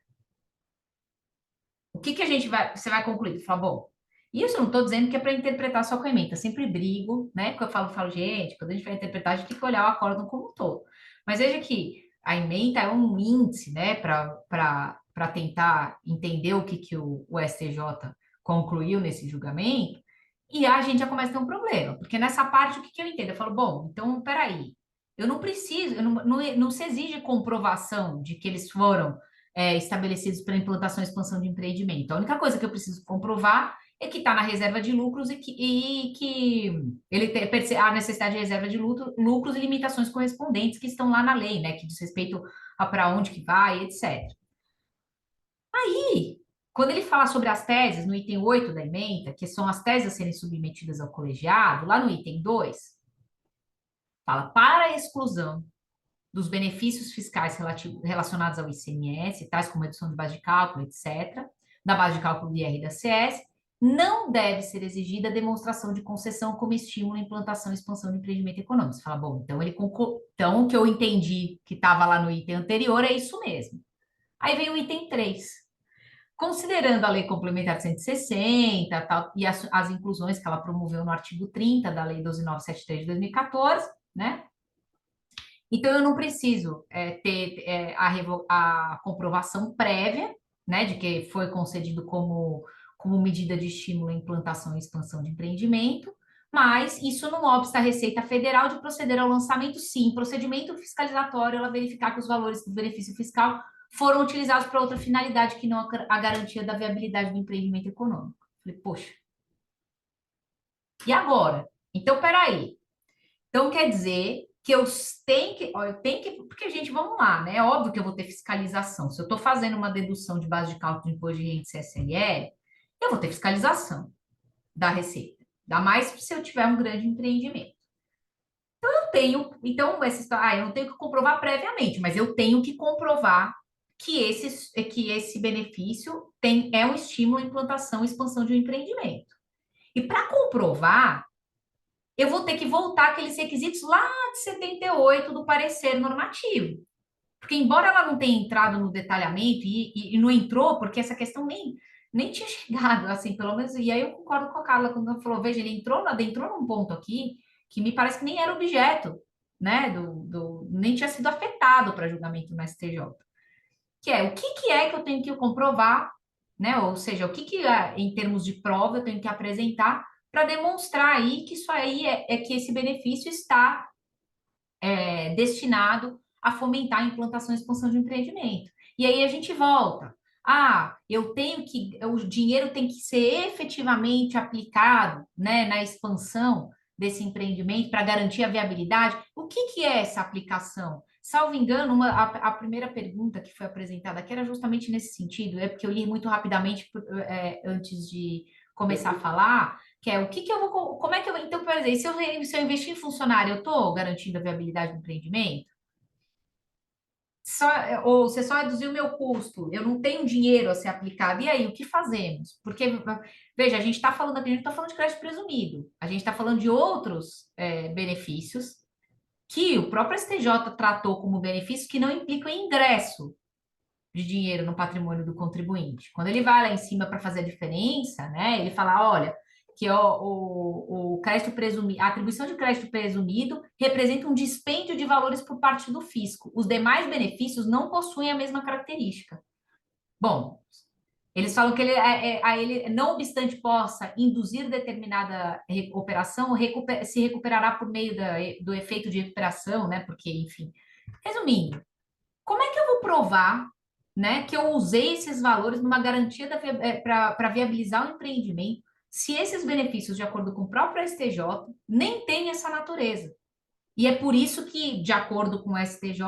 o que a gente você vai concluir? Fala, bom, isso eu não estou dizendo que é para interpretar só com a emenda, eu sempre brigo, né? Porque eu falo, gente, quando a gente vai interpretar, a gente tem que olhar o acórdão como um todo. Mas veja que a emenda é um índice, né, para tentar entender o que o STJ concluiu nesse julgamento, e a gente já começa a ter um problema, porque nessa parte, o que eu entendo? Eu falo, bom, então, peraí, eu não preciso, não se exige comprovação de que eles foram estabelecidos para implantação e expansão de empreendimento. A única coisa que eu preciso comprovar é que está na reserva de lucros e que ele tem a necessidade de reserva de lucros e limitações correspondentes que estão lá na lei, né? Que diz respeito a para onde que vai, etc. Aí, quando ele fala sobre as teses, no item 8 da ementa, que são as teses a serem submetidas ao colegiado, lá no item 2, fala para a exclusão dos benefícios fiscais relacionados ao ICMS, tais como redução de base de cálculo, etc., da base de cálculo do IR e da CS, não deve ser exigida a demonstração de concessão como estímulo à implantação e expansão de empreendimento econômico. Você fala, bom, então o que eu entendi que estava lá no item anterior é isso mesmo. Aí vem o item 3. Considerando a Lei Complementar 160 tal, e as inclusões que ela promoveu no artigo 30 da Lei 12973 de 2014, né? Então, eu não preciso ter a comprovação prévia, né, de que foi concedido como medida de estímulo à implantação e expansão de empreendimento, mas isso não obsta a Receita Federal de proceder ao lançamento, sim, procedimento fiscalizatório, ela verificar que os valores do benefício fiscal foram utilizados para outra finalidade que não a garantia da viabilidade do empreendimento econômico. Falei, poxa. E agora? Então, peraí. Então, quer dizer que eu tenho que, porque, gente, vamos lá, né? É óbvio que eu vou ter fiscalização. Se eu estou fazendo uma dedução de base de cálculo de imposto de renda CSLL, eu vou ter fiscalização da Receita. Ainda mais se eu tiver um grande empreendimento. Então, eu não tenho que comprovar previamente, mas eu tenho que comprovar que esse benefício é um estímulo à implantação e expansão de um empreendimento. E para comprovar, eu vou ter que voltar aqueles requisitos lá de 78 do parecer normativo. Porque, embora ela não tenha entrado no detalhamento, e não entrou, porque essa questão nem tinha chegado, assim, pelo menos. E aí eu concordo com a Carla quando ela falou: veja, ele adentrou num ponto aqui que me parece que nem era objeto, né, nem tinha sido afetado para julgamento no STJ. Que é o que é que eu tenho que comprovar, né? Ou seja, o que em termos de prova eu tenho que apresentar para demonstrar aí que isso aí que esse benefício está destinado a fomentar a implantação e expansão de empreendimento. E aí a gente volta. O dinheiro tem que ser efetivamente aplicado, né, na expansão desse empreendimento para garantir a viabilidade. O que é essa aplicação? Salvo engano, a primeira pergunta que foi apresentada aqui era justamente nesse sentido, porque eu li muito rapidamente antes de começar a falar, que é como é que eu, então, por exemplo, se eu investir em funcionário, eu estou garantindo a viabilidade do empreendimento? ou você só reduziu o meu custo, eu não tenho dinheiro a ser aplicado, e aí, o que fazemos? Porque, veja, a gente está falando aqui, a gente está falando de crédito presumido, a gente está falando de outros benefícios que o próprio STJ tratou como benefícios que não implicam em ingresso de dinheiro no patrimônio do contribuinte. Quando ele vai lá em cima para fazer a diferença, né, ele fala, olha, que o crédito presumido, a atribuição de crédito presumido representa um dispêndio de valores por parte do fisco. Os demais benefícios não possuem a mesma característica. Bom, eles falam que ele, não obstante possa induzir determinada operação, se recuperará por meio do efeito de recuperação, né? Porque, enfim. Resumindo, como é que eu vou provar, né, que eu usei esses valores numa garantia para viabilizar o empreendimento, se esses benefícios, de acordo com o próprio STJ, nem têm essa natureza? E é por isso que, de acordo com o STJ,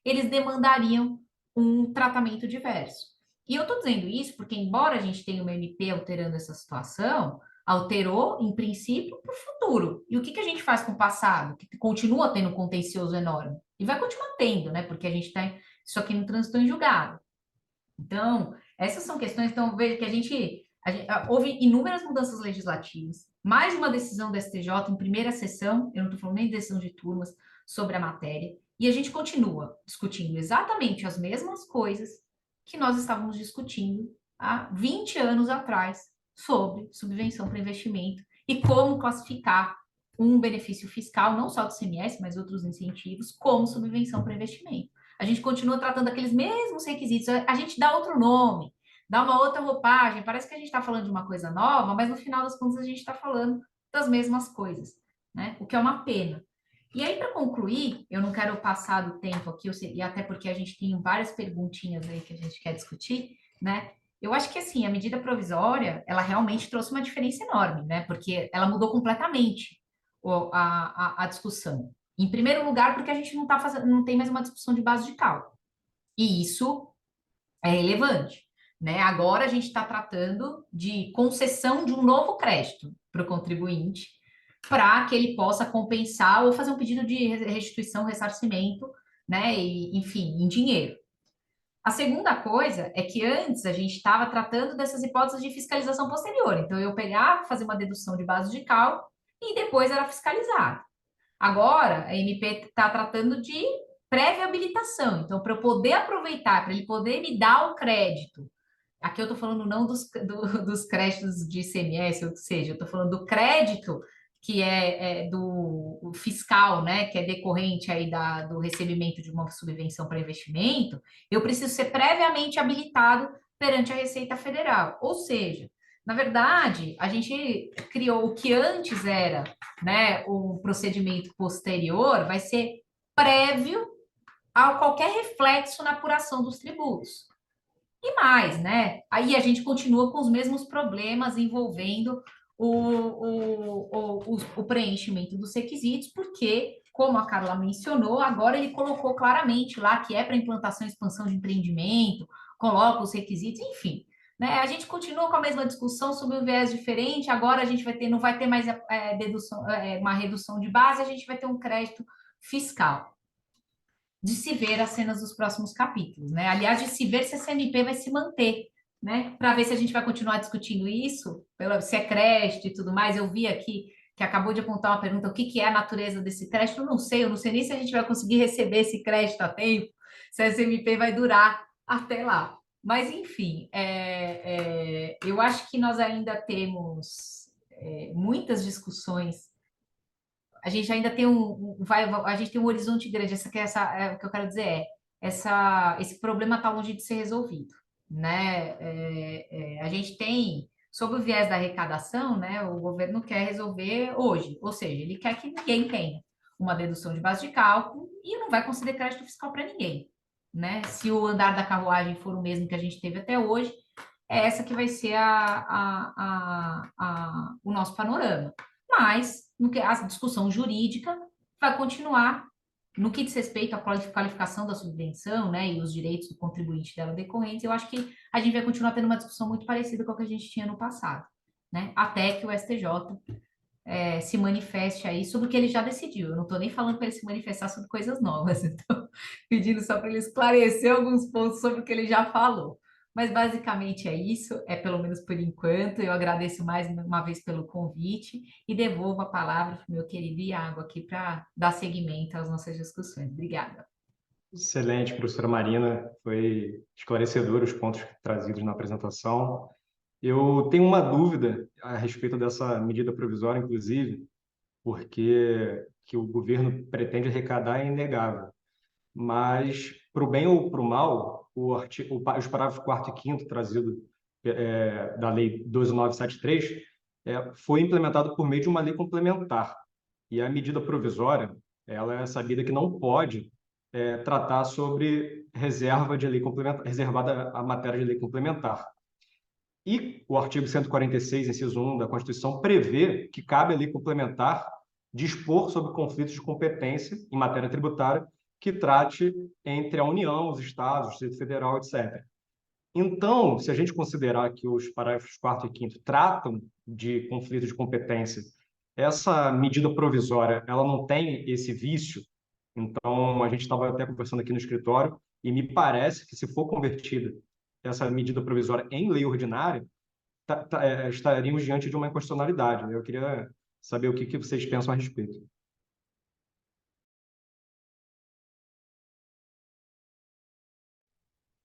eles demandariam um tratamento diverso. E eu estou dizendo isso porque, embora a gente tenha uma MP alterando essa situação, alterou, em princípio, para o futuro. E o que a gente faz com o passado, que continua tendo um contencioso enorme? E vai continuar tendo, né? Porque a gente está isso aqui no trânsito em julgado. Então, essas são questões, então, veja que a gente houve inúmeras mudanças legislativas, mais de uma decisão do STJ em primeira sessão, eu não estou falando nem de decisão de turmas, sobre a matéria, e a gente continua discutindo exatamente as mesmas coisas que nós estávamos discutindo há 20 anos atrás sobre subvenção para investimento e como classificar um benefício fiscal, não só do CMS, mas outros incentivos, como subvenção para investimento. A gente continua tratando aqueles mesmos requisitos, a gente dá outro nome, dá uma outra roupagem, parece que a gente está falando de uma coisa nova, mas no final das contas a gente está falando das mesmas coisas, né? O que é uma pena. E aí, para concluir, eu não quero passar do tempo aqui, e até porque a gente tem várias perguntinhas aí que a gente quer discutir, né? Eu acho que, assim, a medida provisória, ela realmente trouxe uma diferença enorme, né? Porque ela mudou completamente a discussão. Em primeiro lugar, porque a gente não tem mais uma discussão de base de cálculo. E isso é relevante, né? Agora a gente está tratando de concessão de um novo crédito para o contribuinte, para que ele possa compensar ou fazer um pedido de restituição, ressarcimento, né? E, enfim, em dinheiro. A segunda coisa é que antes a gente estava tratando dessas hipóteses de fiscalização posterior. Então, eu pegava, fazer uma dedução de base de cálculo e depois era fiscalizado. Agora, a MP está tratando de prévia habilitação. Então, para eu poder aproveitar, para ele poder me dar o crédito, aqui eu estou falando não dos créditos de ICMS, ou seja, eu estou falando do crédito que é do fiscal, né, que é decorrente aí do recebimento de uma subvenção para investimento, eu preciso ser previamente habilitado perante a Receita Federal. Ou seja, na verdade, a gente criou o que antes era, né, o procedimento posterior, vai ser prévio a qualquer reflexo na apuração dos tributos. E mais, né? Aí a gente continua com os mesmos problemas envolvendo o preenchimento dos requisitos, porque, como a Carla mencionou, agora ele colocou claramente lá que é para implantação e expansão de empreendimento, coloca os requisitos, enfim. Né? A gente continua com a mesma discussão sobre um viés diferente, agora a gente não vai ter mais uma redução de base, a gente vai ter um crédito fiscal. De se ver as cenas dos próximos capítulos, né? Aliás, de se ver se a CMP vai se manter, né? Para ver se a gente vai continuar discutindo isso, se é crédito e tudo mais. Eu vi aqui que acabou de apontar uma pergunta: o que é a natureza desse crédito? Eu não sei nem se a gente vai conseguir receber esse crédito a tempo, se a CMP vai durar até lá. Mas, enfim, eu acho que nós ainda temos muitas discussões. A gente ainda tem a gente tem um horizonte grande. O que eu quero dizer esse problema está longe de ser resolvido, né? A gente tem, sob o viés da arrecadação, né? O governo quer resolver hoje, ou seja, ele quer que ninguém tenha uma dedução de base de cálculo e não vai conceder crédito fiscal para ninguém, né? Se o andar da carruagem for o mesmo que a gente teve até hoje, é essa que vai ser o nosso panorama. Mas a discussão jurídica vai continuar no que diz respeito à qualificação da subvenção, né, e os direitos do contribuinte dela decorrentes. Eu acho que a gente vai continuar tendo uma discussão muito parecida com a que a gente tinha no passado, né, até que o STJ se manifeste aí sobre o que ele já decidiu. Eu não estou nem falando para ele se manifestar sobre coisas novas, estou pedindo só para ele esclarecer alguns pontos sobre o que ele já falou. Mas basicamente é isso, é pelo menos por enquanto. Eu agradeço mais uma vez pelo convite e devolvo a palavra para o meu querido Iago aqui para dar seguimento às nossas discussões. Obrigada. Excelente, professora Marina. Foi esclarecedor os pontos trazidos na apresentação. Eu tenho uma dúvida a respeito dessa medida provisória, inclusive, porque que o governo pretende arrecadar é inegável. Mas, para o bem ou para o mal, os parágrafos 4º e 5º trazido da Lei 12.973 foi implementado por meio de uma lei complementar. E a medida provisória, ela é sabida que não pode tratar sobre reserva de lei complementar, reservada à matéria de lei complementar. E o artigo 146, inciso 1 da Constituição, prevê que cabe à lei complementar dispor sobre conflitos de competência em matéria tributária que trate entre a União, os Estados, o Distrito Federal, etc. Então, se a gente considerar que os parágrafos 4º e 5º tratam de conflito de competência, essa medida provisória, ela não tem esse vício. Então, a gente estava até conversando aqui no escritório e me parece que, se for convertida essa medida provisória em lei ordinária, estaríamos diante de uma inconstitucionalidade, né? Eu queria saber o que vocês pensam a respeito.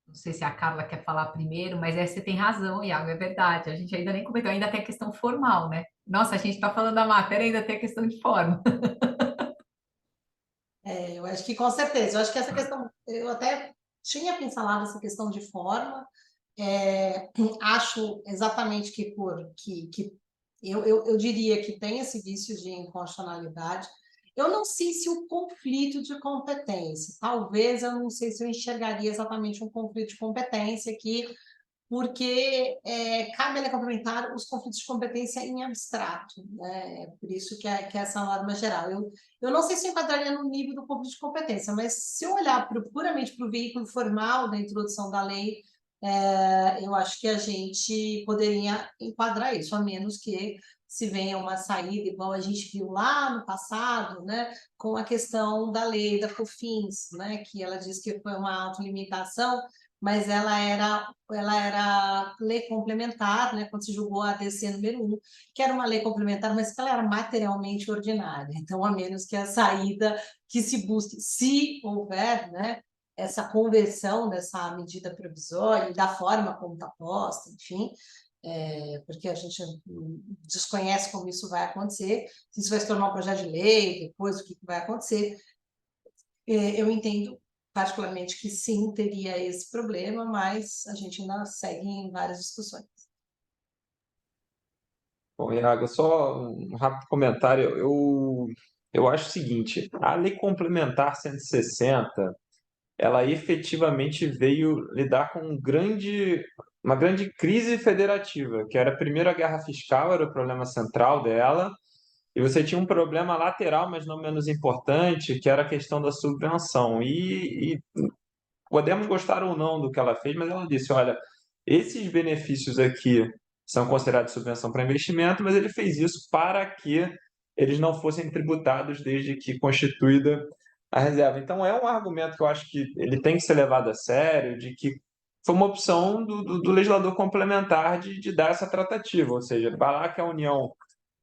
Não sei se a Carla quer falar primeiro, mas você tem razão, Iago, é verdade. A gente ainda nem comentou, ainda tem a questão formal, né? Nossa, a gente está falando da matéria, ainda tem a questão de forma. Eu acho que com certeza. Eu acho que essa questão, eu até tinha pincelado essa questão de forma. Acho exatamente que eu diria que tem esse vício de inconstitucionalidade. Eu não sei se o conflito de competência, talvez eu não sei se eu enxergaria exatamente um conflito de competência aqui, porque cabe a lei complementar os conflitos de competência em abstrato, né? Por isso que é essa norma geral. Eu não sei se eu enquadraria no nível do conflito de competência, mas se eu olhar puramente para o veículo formal da introdução da lei, eu acho que a gente poderia enquadrar isso, a menos que se venha uma saída, igual a gente viu lá no passado, né, com a questão da lei da COFINS, né, que ela diz que foi uma autolimitação, mas ela era lei complementar, né, quando se julgou a ADC número 1, que era uma lei complementar, mas que ela era materialmente ordinária. Então, a menos que a saída que se busque, se houver, né, essa conversão dessa medida provisória e da forma como está posta, enfim, porque a gente desconhece como isso vai acontecer, se isso vai se tornar um projeto de lei, depois o que vai acontecer. Eu entendo particularmente que sim, teria esse problema, mas a gente ainda segue em várias discussões. Bom, Iago, só um rápido comentário. Eu acho o seguinte, a Lei Complementar 160, ela efetivamente veio lidar com uma grande crise federativa, que era primeiro a guerra fiscal, era o problema central dela, e você tinha um problema lateral, mas não menos importante, que era a questão da subvenção. E podemos gostar ou não do que ela fez, mas ela disse, olha, esses benefícios aqui são considerados subvenção para investimento, mas ele fez isso para que eles não fossem tributados desde que constituída a reserva. Então, é um argumento que eu acho que ele tem que ser levado a sério, de que foi uma opção do legislador complementar de dar essa tratativa, ou seja, vai lá que a União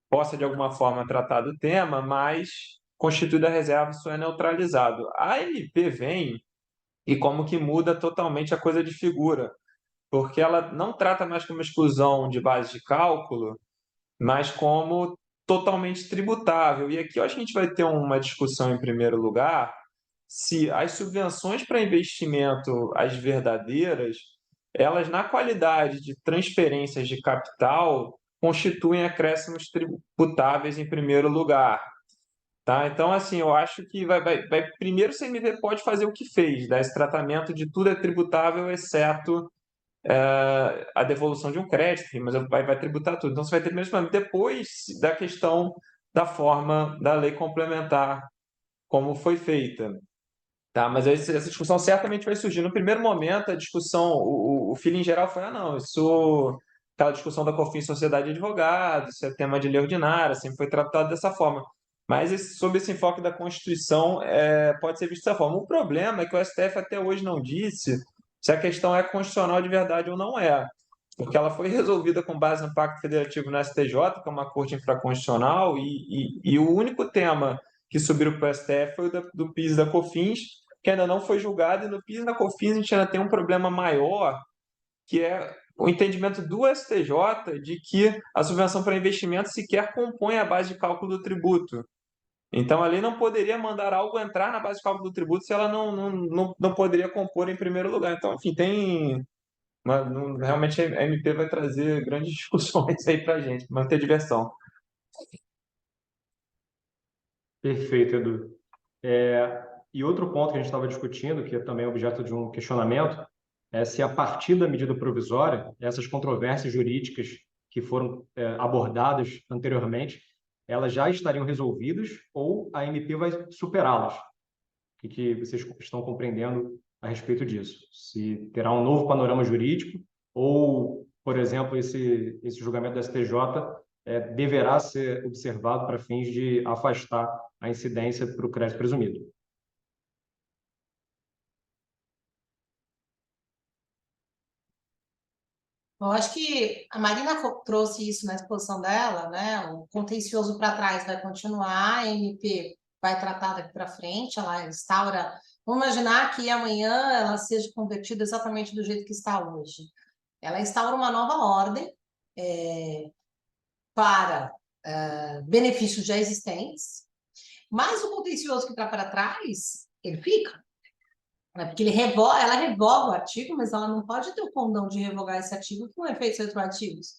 possa, de alguma forma, tratar do tema, mas constituída a reserva, isso é neutralizado. A MP vem e como que muda totalmente a coisa de figura, porque ela não trata mais como exclusão de base de cálculo, mas como totalmente tributável. E aqui eu acho que a gente vai ter uma discussão, em primeiro lugar, se as subvenções para investimento, as verdadeiras, elas, na qualidade de transferências de capital, constituem acréscimos tributáveis em primeiro lugar. Tá? Então, assim, eu acho que primeiro o CMV pode fazer o que fez, dar esse tratamento de tudo é tributável, exceto a devolução de um crédito, mas vai tributar tudo. Então, você vai ter mesmo depois da questão da forma da lei complementar, como foi feita. Tá? Mas essa discussão certamente vai surgir. No primeiro momento, a discussão, o feeling geral foi, não, isso aquela discussão da COFINS Sociedade de Advogados, isso é tema de lei ordinária, sempre foi tratado dessa forma. Mas sob esse enfoque da Constituição, pode ser visto dessa forma. O problema é que o STF até hoje não disse se a questão é constitucional de verdade ou não é, porque ela foi resolvida com base no Pacto Federativo no STJ, que é uma corte infraconstitucional, e o único tema que subiu para o STF foi o do PIS e da COFINS, que ainda não foi julgado, e no PIS e na COFINS a gente ainda tem um problema maior, que é o entendimento do STJ de que a subvenção para investimento sequer compõe a base de cálculo do tributo. Então, a lei não poderia mandar algo entrar na base de cálculo do tributo se ela não poderia compor em primeiro lugar. Então, enfim, realmente a MP vai trazer grandes discussões aí para a gente, manter diversão. Perfeito, Edu. E outro ponto que a gente estava discutindo, que é também objeto de um questionamento, é se a partir da medida provisória, essas controvérsias jurídicas que foram abordadas anteriormente, elas já estariam resolvidas ou a MP vai superá-las? O que vocês estão compreendendo a respeito disso? Se terá um novo panorama jurídico ou, por exemplo, esse julgamento da STJ deverá ser observado para fins de afastar a incidência para o crédito presumido? Eu acho que a Marina trouxe isso na exposição dela, né? O contencioso para trás vai continuar, a MP vai tratar daqui para frente, ela instaura. Vamos imaginar que amanhã ela seja convertida exatamente do jeito que está hoje. Ela instaura uma nova ordem para benefícios já existentes, mas o contencioso que está para trás, ele fica. Porque ela revoga o artigo, mas ela não pode ter o condão de revogar esse artigo com efeitos retroativos.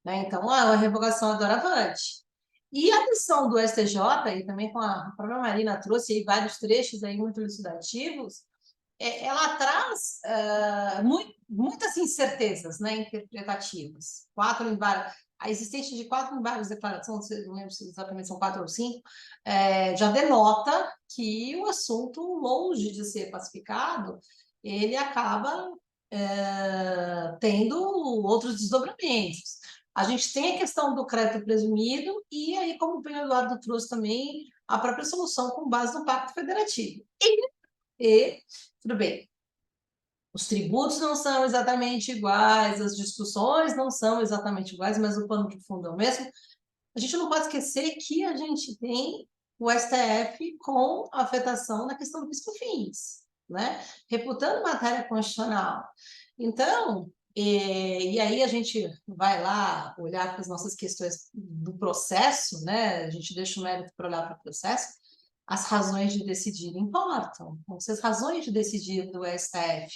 Né? Então, é uma revogação doravante. E a decisão do STJ, e também com a própria Marina trouxe aí vários trechos aí muito elucidativos, ela traz muitas incertezas, né, interpretativas. A existência de 4 embargos de declaração, não lembro se exatamente são 4 ou 5, já denota que o assunto, longe de ser pacificado, ele acaba tendo outros desdobramentos. A gente tem a questão do crédito presumido e aí, como o Eduardo trouxe também, a própria solução com base no Pacto Federativo. E tudo bem, os tributos não são exatamente iguais, as discussões não são exatamente iguais, mas o pano de fundo é o mesmo. A gente não pode esquecer que a gente tem o STF com afetação na questão do PIS/COFINS, né? Reputando matéria constitucional. Então, e aí a gente vai lá olhar para as nossas questões do processo, né? A gente deixa o mérito para olhar para o processo, as razões de decidir importam. Então, se as razões de decidir do STF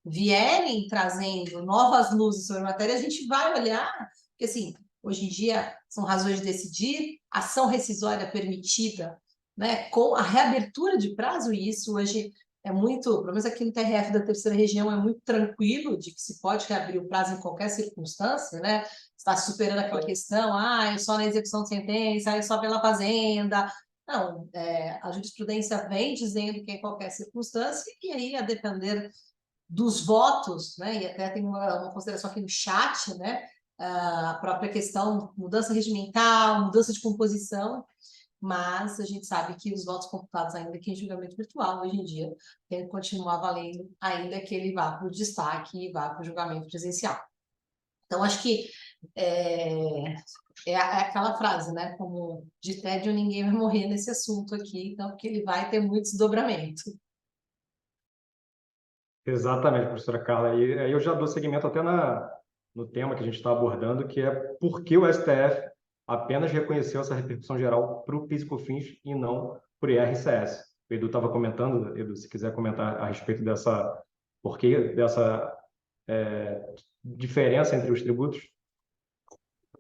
vierem trazendo novas luzes sobre a matéria, a gente vai olhar, porque assim, hoje em dia são razões de decidir, ação rescisória permitida, né, com a reabertura de prazo, e isso hoje é muito, pelo menos aqui no TRF da terceira região, é muito tranquilo de que se pode reabrir o prazo em qualquer circunstância, né? Está superando aquela questão, é só na execução de sentença, é só pela fazenda. Não, a jurisprudência vem dizendo que é em qualquer circunstância, e aí, a depender dos votos, né? E até tem uma consideração aqui no chat, né? A própria questão, mudança regimental, mudança de composição, mas a gente sabe que os votos computados ainda aqui em julgamento virtual, hoje em dia, tem que continuar valendo, ainda que ele vá para o destaque e vá para o julgamento presencial. Então, acho que é aquela frase, né? Como de tédio ninguém vai morrer nesse assunto aqui, então, porque ele vai ter muito desdobramento. Exatamente, professora Carla. E aí eu já dou seguimento até no tema que a gente está abordando, que é por que o STF apenas reconheceu essa repercussão geral para o PIS/COFINS e não para o IRCS. O Edu estava comentando, Edu, se quiser comentar a respeito dessa diferença entre os tributos.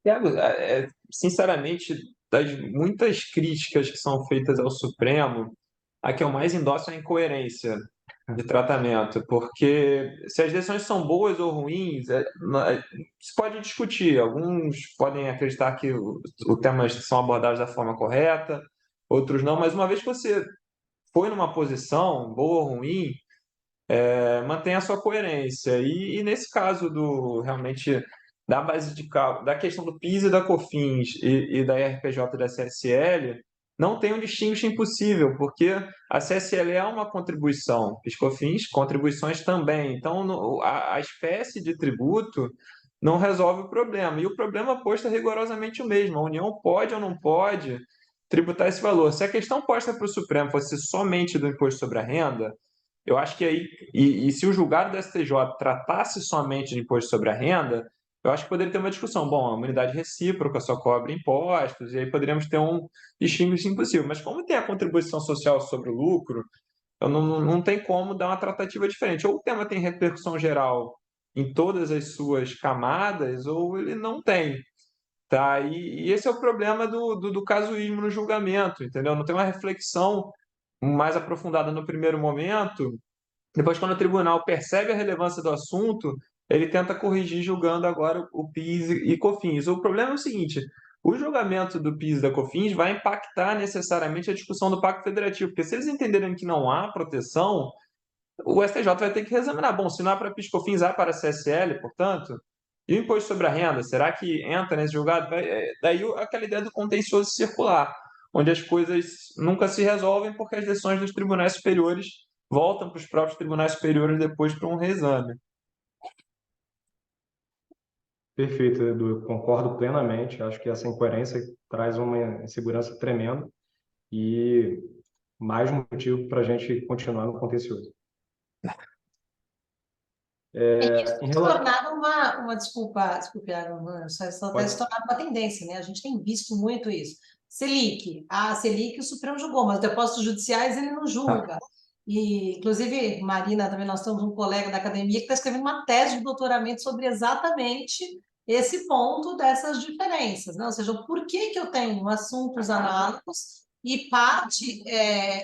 Tiago, sinceramente, das muitas críticas que são feitas ao Supremo, a que eu mais endosso é a incoerência de tratamento, porque se as decisões são boas ou ruins, se pode discutir. Alguns podem acreditar que os temas são abordados da forma correta, outros não, mas uma vez que você foi numa posição, boa ou ruim, mantenha a sua coerência. E nesse caso realmente da base de cálculo, da questão do PIS e da COFINS e da RPJ e da CSL, não tem um distinguish impossível, porque a CSL é uma contribuição, PIS/COFINS, contribuições também. Então, a espécie de tributo não resolve o problema. E o problema posto é rigorosamente o mesmo. A União pode ou não pode tributar esse valor. Se a questão posta para o Supremo fosse somente do imposto sobre a renda, eu acho que aí, e se o julgado do STJ tratasse somente de imposto sobre a renda, eu acho que poderia ter uma discussão. Bom, a unidade recíproca só cobra impostos, e aí poderíamos ter um distinguish impossível. Mas como tem a contribuição social sobre o lucro, eu não tem como dar uma tratativa diferente. Ou o tema tem repercussão geral em todas as suas camadas, ou ele não tem. Tá? E esse é o problema do casuísmo no julgamento, entendeu? Não tem uma reflexão mais aprofundada no primeiro momento. Depois, quando o tribunal percebe a relevância do assunto, ele tenta corrigir julgando agora o PIS e COFINS. O problema é o seguinte: o julgamento do PIS e da COFINS vai impactar necessariamente a discussão do Pacto Federativo, porque se eles entenderem que não há proteção, o STJ vai ter que reexaminar. Bom, se não há para PIS, COFINS, há para a CSL, portanto, e o imposto sobre a renda, será que entra nesse julgado? Daí aquela ideia do contencioso circular, onde as coisas nunca se resolvem porque as decisões dos tribunais superiores voltam para os próprios tribunais superiores depois para um reexame. Perfeito, Edu. Eu concordo plenamente. Acho que essa incoerência traz uma insegurança tremenda e mais motivo para a gente continuar no contencioso. Isso Em tem se relação... tornado desculpe, Aaron, só tem se tornado uma tendência, né? A gente tem visto muito isso. Selic o Supremo julgou, mas depósitos judiciais ele não julga. E, inclusive, Marina, também nós temos um colega da academia que está escrevendo uma tese de doutoramento sobre exatamente esse ponto dessas diferenças, né? Ou seja, por que eu tenho assuntos análogos e parte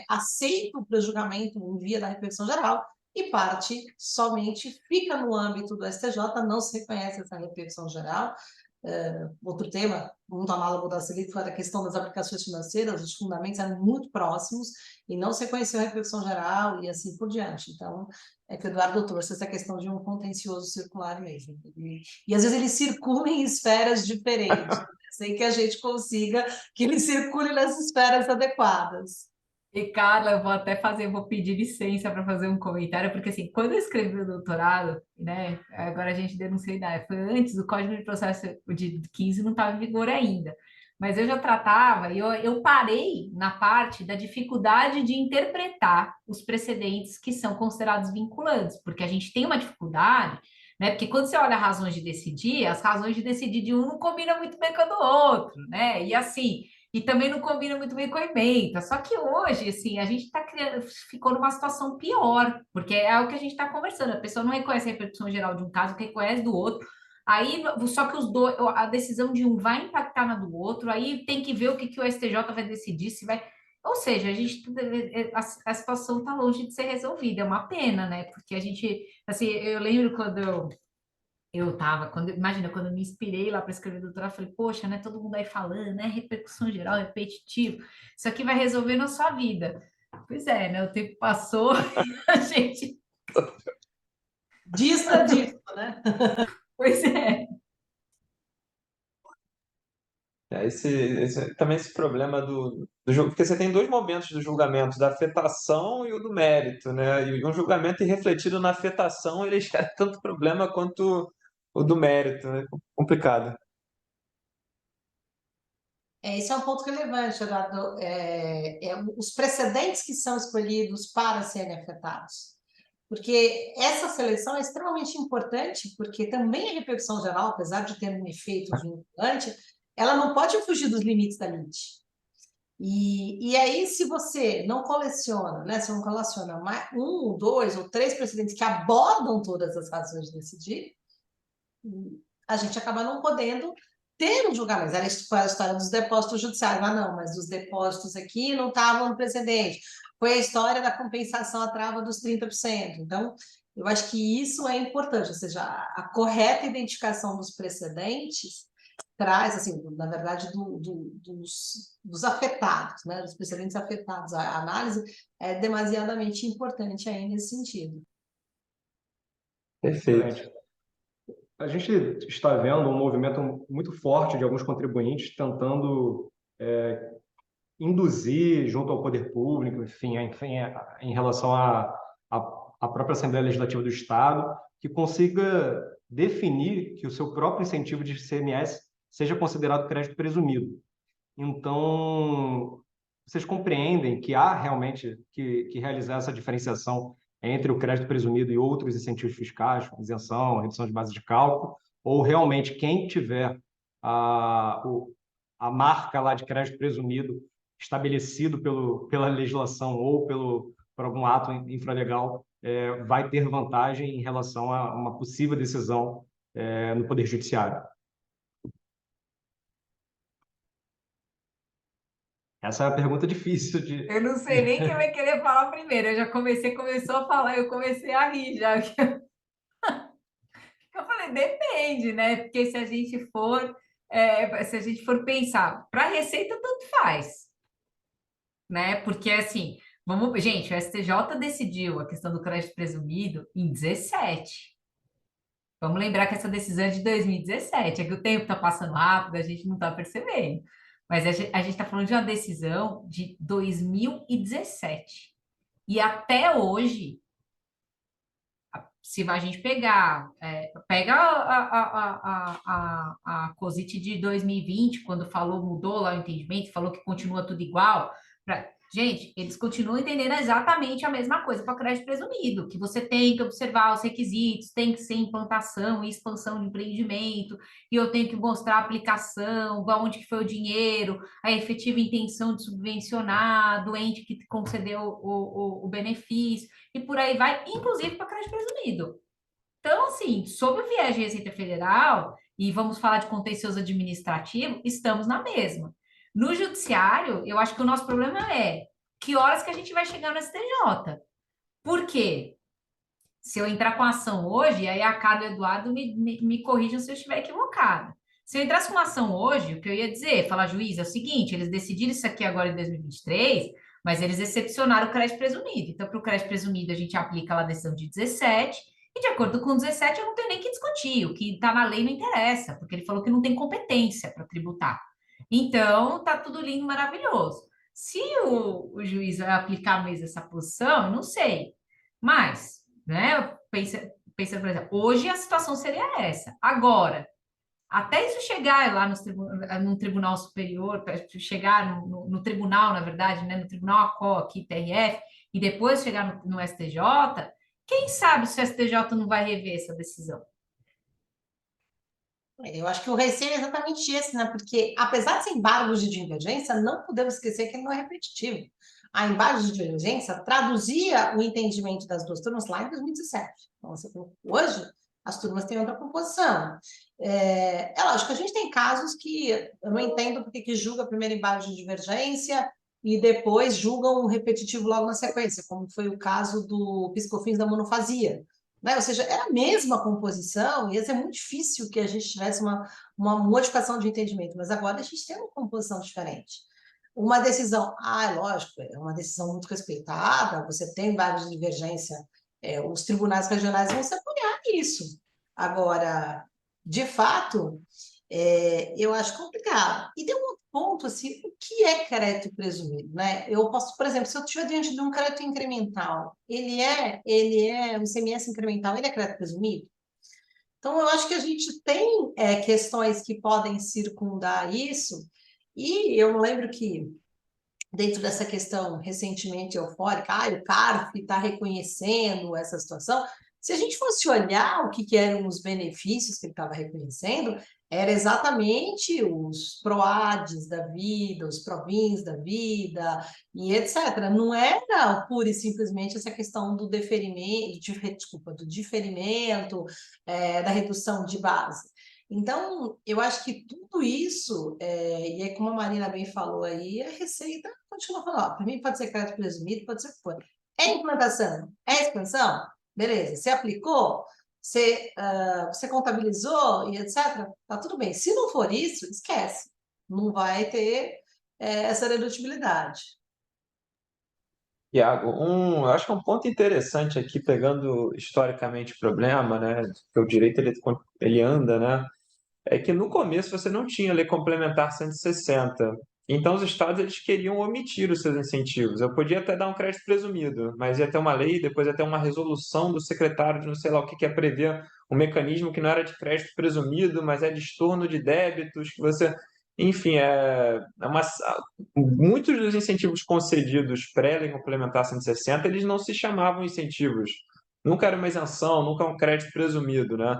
aceito para o julgamento em via da repercussão geral, e parte somente fica no âmbito do STJ, não se reconhece essa repercussão geral. Outro tema, muito análogo da Selic, foi a questão das aplicações financeiras, os fundamentos eram muito próximos e não se reconheceu a repercussão geral e assim por diante. Então, é que o Eduardo trouxe essa questão de um contencioso circular mesmo. E às vezes ele circula em esferas diferentes, sem que a gente consiga que ele circule nas esferas adequadas. E, Carla, vou pedir licença para fazer um comentário, porque assim, quando eu escrevi o doutorado, né, agora a gente denuncia a idade, foi antes do Código de Processo de 15 não estava em vigor ainda, mas eu já tratava, e eu parei na parte da dificuldade de interpretar os precedentes que são considerados vinculantes, porque a gente tem uma dificuldade, né, porque quando você olha razões de decidir, as razões de decidir de um não combinam muito bem com a do outro, né, e assim... E também não combina muito bem com a ementa. Só que hoje, assim, a gente ficou numa situação pior, porque é o que a gente está conversando. A pessoa não reconhece a repercussão geral de um caso, reconhece do outro. Aí, só que os dois, a decisão de um vai impactar na do outro, aí tem que ver o que o STJ vai decidir, se vai. Ou seja, a situação está longe de ser resolvida. É uma pena, né? Porque a gente, assim, eu lembro quando imagina, quando eu me inspirei lá para escrever doutorado, eu falei, poxa, né, todo mundo aí falando, né, repercussão geral, repetitivo, isso aqui vai resolver na sua vida. Pois é, né, o tempo passou, a gente... Dista disso, né? Pois é. Também esse problema do julgamento, porque você tem dois momentos do julgamento, da afetação e o do mérito, né? E um julgamento irrefletido na afetação, ele gera tanto problema quanto o do mérito, né? Complicado. Esse é um ponto relevante, Gerardo. Os precedentes que são escolhidos para serem afetados. Porque essa seleção é extremamente importante, porque também a repercussão geral, apesar de ter um efeito vinculante, ela não pode fugir dos limites da lite. E aí, se você não coleciona, né, se não coleciona um, dois ou três precedentes que abordam todas as razões de decidir, a gente acaba não podendo ter um julgamento. Era foi a história dos depósitos judiciais. Não, mas os depósitos aqui não estavam no precedente. Foi a história da compensação à trava dos 30%. Então, eu acho que isso é importante, ou seja, a correta identificação dos precedentes traz, assim, na verdade, dos afetados, né, dos precedentes afetados. A análise é demasiadamente importante aí nesse sentido. Perfeito. Excelente. a gente está vendo um movimento muito forte de alguns contribuintes tentando induzir junto ao poder público, enfim, em relação à própria Assembleia Legislativa do Estado, que consiga definir que o seu próprio incentivo de ICMS seja considerado crédito presumido. Então, vocês compreendem que há realmente que realizar essa diferenciação entre o crédito presumido e outros incentivos fiscais, como isenção, redução de base de cálculo, ou realmente quem tiver a marca lá de crédito presumido estabelecido pela legislação ou por algum ato infralegal vai ter vantagem em relação a uma possível decisão no Poder Judiciário. Essa é uma pergunta difícil de... Eu não sei nem quem vai querer falar primeiro. Eu já começou a falar, eu comecei a rir já. Eu falei, depende, né? Porque se a gente for pensar, para receita tanto faz, né? Porque assim, gente, o STJ decidiu a questão do crédito presumido em 17. Vamos lembrar que essa decisão é de 2017, é que o tempo está passando rápido, a gente não está percebendo. Mas a gente está falando de uma decisão de 2017. E até hoje, se a gente pega a COSIT de 2020, quando mudou lá o entendimento, falou que continua tudo igual. Gente, eles continuam entendendo exatamente a mesma coisa para crédito presumido, que você tem que observar os requisitos, tem que ser implantação e expansão de empreendimento, e eu tenho que mostrar a aplicação, onde que foi o dinheiro, a efetiva intenção de subvencionar, do ente que concedeu o benefício, e por aí vai, inclusive para crédito presumido. Então, assim, sob o viés de Receita Federal, e vamos falar de contencioso administrativo, estamos na mesma. No judiciário, eu acho que o nosso problema é que horas que a gente vai chegar no STJ. Por quê? Se eu entrar com ação hoje, aí a Carla e o Eduardo me corrijam se eu estiver equivocada. Se eu entrasse com ação hoje, o que eu ia dizer, falar, juiz, é o seguinte, eles decidiram isso aqui agora em 2023, mas eles excepcionaram o crédito presumido. Então, para o crédito presumido, a gente aplica lá a decisão de 17, e de acordo com 17, eu não tenho nem que discutir. O que está na lei não interessa, porque ele falou que não tem competência para tributar. Então, tá tudo lindo, maravilhoso. Se o juiz vai aplicar mesmo essa posição, eu não sei. Mas, né, pensando, por exemplo, hoje a situação seria essa. Agora, até isso chegar lá no Tribunal Superior, chegar no tribunal, na verdade, né, no Tribunal ACO, aqui, TRF, e depois chegar no STJ, quem sabe se o STJ não vai rever essa decisão? Eu acho que o receio é exatamente esse, né? Porque, apesar de ser embargos de divergência, não podemos esquecer que ele não é repetitivo. A embargo de divergência traduzia o entendimento das duas turmas lá em 2017. Então, hoje, as turmas têm outra composição. É lógico que a gente tem casos que eu não entendo porque que julga primeiro embargo de divergência e depois julgam o repetitivo logo na sequência, como foi o caso do PIS/COFINS da monofasia. Né? Ou seja, era a mesma composição, ia ser muito difícil que a gente tivesse uma modificação de entendimento, mas agora a gente tem uma composição diferente. Uma decisão, lógico, é uma decisão muito respeitada, você tem vários de divergência, os tribunais regionais vão se apoiar nisso. Agora, de fato, eu acho complicado. E tem um ponto, assim, o que é crédito presumido, né? Eu posso, por exemplo, se eu estiver diante de um crédito incremental, ele é um ICMS incremental, ele é crédito presumido? Então, eu acho que a gente tem questões que podem circundar isso, e eu lembro que, dentro dessa questão recentemente eufórica, o CARF está reconhecendo essa situação. Se a gente fosse olhar o que eram os benefícios que ele estava reconhecendo, era exatamente os PROADs da vida, os PROVINs da vida, e etc. Não era pura e simplesmente essa questão do diferimento, da redução de base. Então, eu acho que tudo isso, e aí como a Marina bem falou aí, a Receita continua falando, para mim pode ser crédito presumido, pode ser o que for. É implantação? É expansão? Beleza, você aplicou? Você contabilizou e etc. Tá tudo bem. Se não for isso, esquece. Não vai ter essa dedutibilidade. Iago, eu acho que um ponto interessante aqui, pegando historicamente o problema, né, que o direito ele anda, né, é que no começo você não tinha lei complementar 160. Então os estados eles queriam omitir os seus incentivos. Eu podia até dar um crédito presumido, mas ia ter uma lei, depois ia ter uma resolução do secretário de não sei lá o que que ia prever um mecanismo que não era de crédito presumido, mas é de estorno de débitos, que você... Enfim, muitos dos incentivos concedidos pré-lei complementar 160, eles não se chamavam incentivos. Nunca era uma isenção, nunca um crédito presumido, né?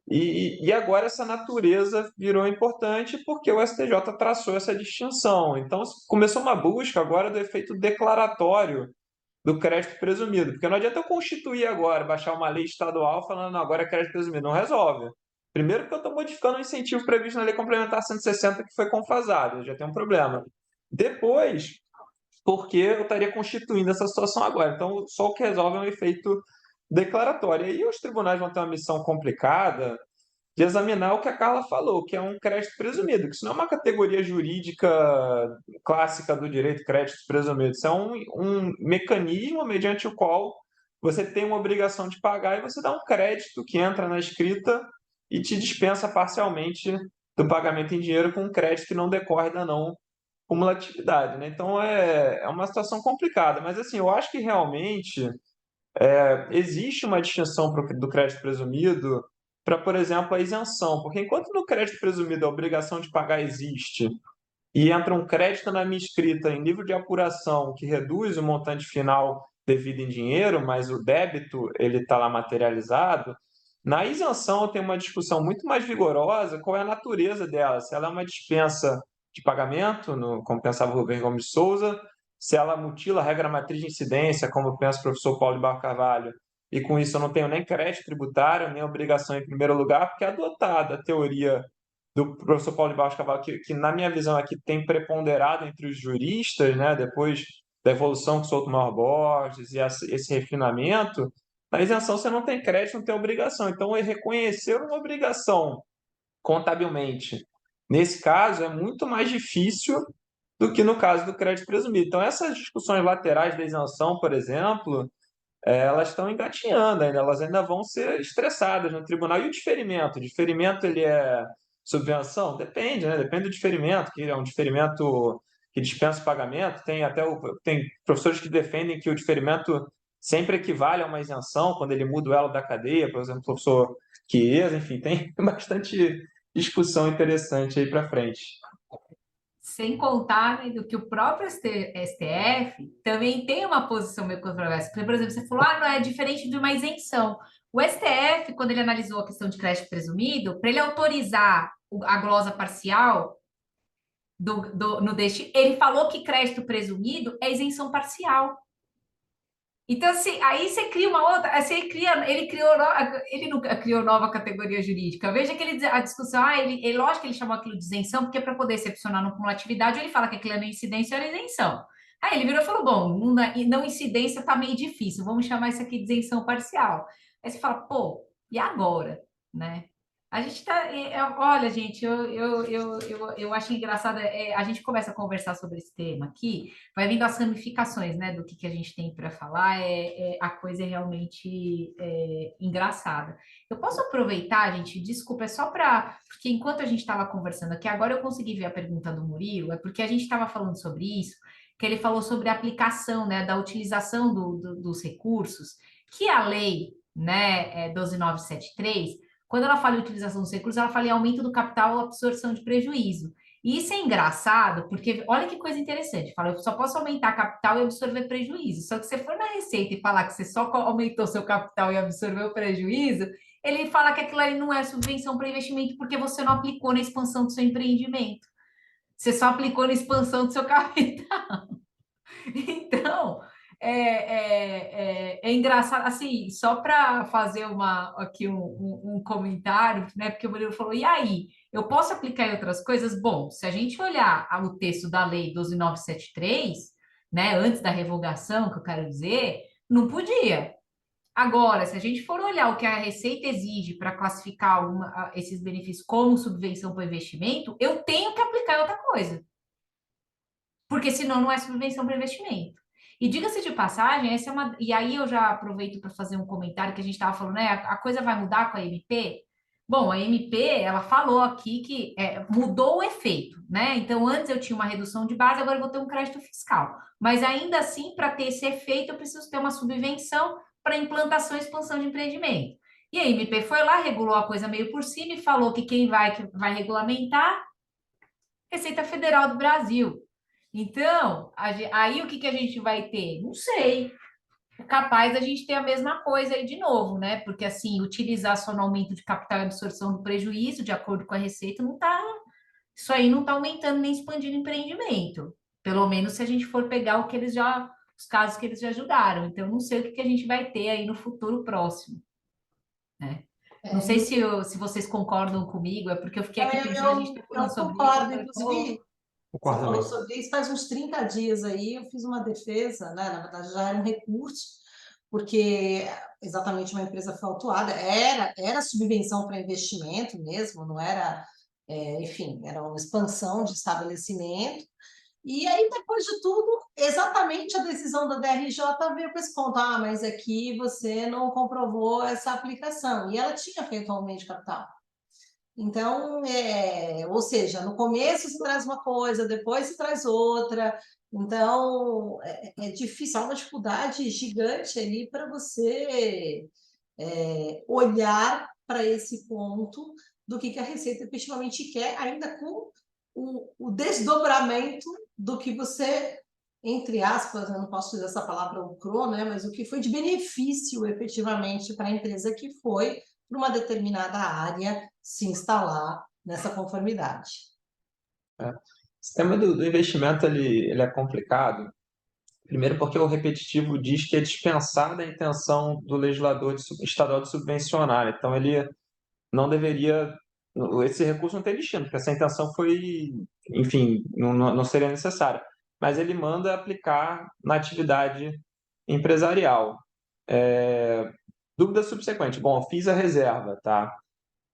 E agora essa natureza virou importante porque o STJ traçou essa distinção. Então começou uma busca agora do efeito declaratório do crédito presumido, porque não adianta eu constituir agora, baixar uma lei estadual falando "Não, agora é crédito presumido", não resolve. Primeiro porque eu estou modificando o incentivo previsto na Lei Complementar 160 que foi confasado, já tem um problema. Depois, porque eu estaria constituindo essa situação agora. Então, só o que resolve é um efeito declaratório. E aí os tribunais vão ter uma missão complicada de examinar o que a Carla falou, que é um crédito presumido, que isso não é uma categoria jurídica clássica do direito crédito presumido, isso é um mecanismo mediante o qual você tem uma obrigação de pagar e você dá um crédito que entra na escrita e te dispensa parcialmente do pagamento em dinheiro com um crédito que não decorre da não cumulatividade, né? Então é uma situação complicada, mas assim, eu acho que realmente existe uma distinção do crédito presumido para, por exemplo, a isenção, porque enquanto no crédito presumido a obrigação de pagar existe e entra um crédito na minha escrita em nível de apuração que reduz o montante final devido em dinheiro, mas o débito ele está lá materializado, na isenção tem uma discussão muito mais vigorosa qual é a natureza dela, se ela é uma dispensa de pagamento, como pensava o Rubem Gomes de Souza, se ela mutila a regra matriz de incidência, como pensa o professor Paulo de Barro Carvalho, e com isso eu não tenho nem crédito tributário, nem obrigação em primeiro lugar, porque é adotada a teoria do professor Paulo de Barros Carvalho, que na minha visão aqui tem preponderado entre os juristas, né, depois da evolução que Souto Borges e esse refinamento, na isenção você não tem crédito, não tem obrigação. Então, reconhecer uma obrigação contabilmente, nesse caso, é muito mais difícil do que no caso do crédito presumido. Então, essas discussões laterais da isenção, por exemplo, elas estão engatinhando ainda, elas ainda vão ser estressadas no tribunal. E o diferimento? O diferimento, ele é subvenção? Depende, né? Depende do diferimento, que é um diferimento que dispensa o pagamento. Tem professores que defendem que o diferimento sempre equivale a uma isenção quando ele muda o elo da cadeia, por exemplo, o professor Chiesa, enfim, tem bastante discussão interessante aí para frente. Sem contar, né, do que o próprio STF também tem uma posição meio controversa. Porque, por exemplo, você falou, não é diferente de uma isenção. O STF, quando ele analisou a questão de crédito presumido, para ele autorizar a glosa parcial no destino, ele falou que crédito presumido é isenção parcial. Então, assim, aí você cria uma outra, ele nunca criou nova categoria jurídica. Veja que a discussão, lógico que ele chamou aquilo de isenção, porque para poder excepcionar no cumulatividade, ele fala que aquilo é não incidência ou isenção. Aí ele virou e falou, bom, não incidência tá meio difícil, vamos chamar isso aqui de isenção parcial. Aí você fala, pô, e agora, né? A gente tá, olha, gente, eu acho engraçado, a gente começa a conversar sobre esse tema aqui, vai vindo as ramificações, né, do que a gente tem para falar, a coisa é realmente engraçada. Eu posso aproveitar, gente, desculpa, é só porque enquanto a gente estava conversando aqui, agora eu consegui ver a pergunta do Murilo, é porque a gente estava falando sobre isso, que ele falou sobre a aplicação, né, da utilização dos recursos, que a lei, né, 12.973, quando ela fala em utilização dos recursos, ela fala em aumento do capital ou absorção de prejuízo. E isso é engraçado, porque olha que coisa interessante. Fala, eu só posso aumentar capital e absorver prejuízo. Só que se você for na Receita e falar que você só aumentou seu capital e absorveu prejuízo, ele fala que aquilo ali não é subvenção para investimento porque você não aplicou na expansão do seu empreendimento. Você só aplicou na expansão do seu capital. Então, é engraçado, assim, só para fazer aqui um comentário, né? Porque o Murilo falou, e aí? Eu posso aplicar em outras coisas? Bom, se a gente olhar o texto da lei 12.973, né, antes da revogação, que eu quero dizer, não podia. Agora, se a gente for olhar o que a Receita exige para classificar esses benefícios como subvenção para investimento, eu tenho que aplicar em outra coisa. Porque senão não é subvenção para investimento. E diga-se de passagem, essa é uma. E aí eu já aproveito para fazer um comentário que a gente estava falando, né? A coisa vai mudar com a MP? Bom, a MP, ela falou aqui que mudou o efeito, né? Então, antes eu tinha uma redução de base, agora eu vou ter um crédito fiscal. Mas ainda assim, para ter esse efeito, eu preciso ter uma subvenção para implantação e expansão de empreendimento. E a MP foi lá, regulou a coisa meio por cima e falou que quem vai regulamentar Receita Federal do Brasil. Então, aí o que que a gente vai ter? Não sei. É capaz da gente ter a mesma coisa aí de novo, né? Porque assim, utilizar só no aumento de capital e absorção do prejuízo, de acordo com a Receita, não tá. Isso aí não está aumentando nem expandindo empreendimento. Pelo menos se a gente for pegar o que eles já, os casos que eles já julgaram. Então, eu não sei o que que a gente vai ter aí no futuro próximo, né? Não sei se vocês concordam comigo, é porque eu fiquei aqui pensando, a gente está Eu falando sobre isso. concordo, Eu falei, inclusive, você Concordo falou também. sobre isso faz uns 30 dias aí, eu fiz uma defesa, né? Na verdade, já era um recurso, porque exatamente uma empresa foi autuada, era subvenção para investimento mesmo, não era, enfim, era uma expansão de estabelecimento. E aí, depois de tudo, exatamente a decisão da DRJ veio com esse ponto, mas aqui você não comprovou essa aplicação. E ela tinha feito um aumento de capital. Então, ou seja, no começo se traz uma coisa, depois se traz outra. Então, é difícil, há uma dificuldade gigante ali para você olhar para esse ponto do que a Receita efetivamente quer, ainda com o desdobramento do que você, entre aspas, eu não posso usar essa palavra lucrou, né? Mas o que foi de benefício efetivamente para a empresa que foi para uma determinada área se instalar nessa conformidade. O sistema do investimento ele é complicado. Primeiro, porque o repetitivo diz que é dispensada a intenção do legislador estadual de subvencionar. Então, ele não deveria. Esse recurso não tem destino, porque essa intenção foi, enfim, não seria necessária. Mas ele manda aplicar na atividade empresarial. Dúvida subsequente. Bom, fiz a reserva, tá?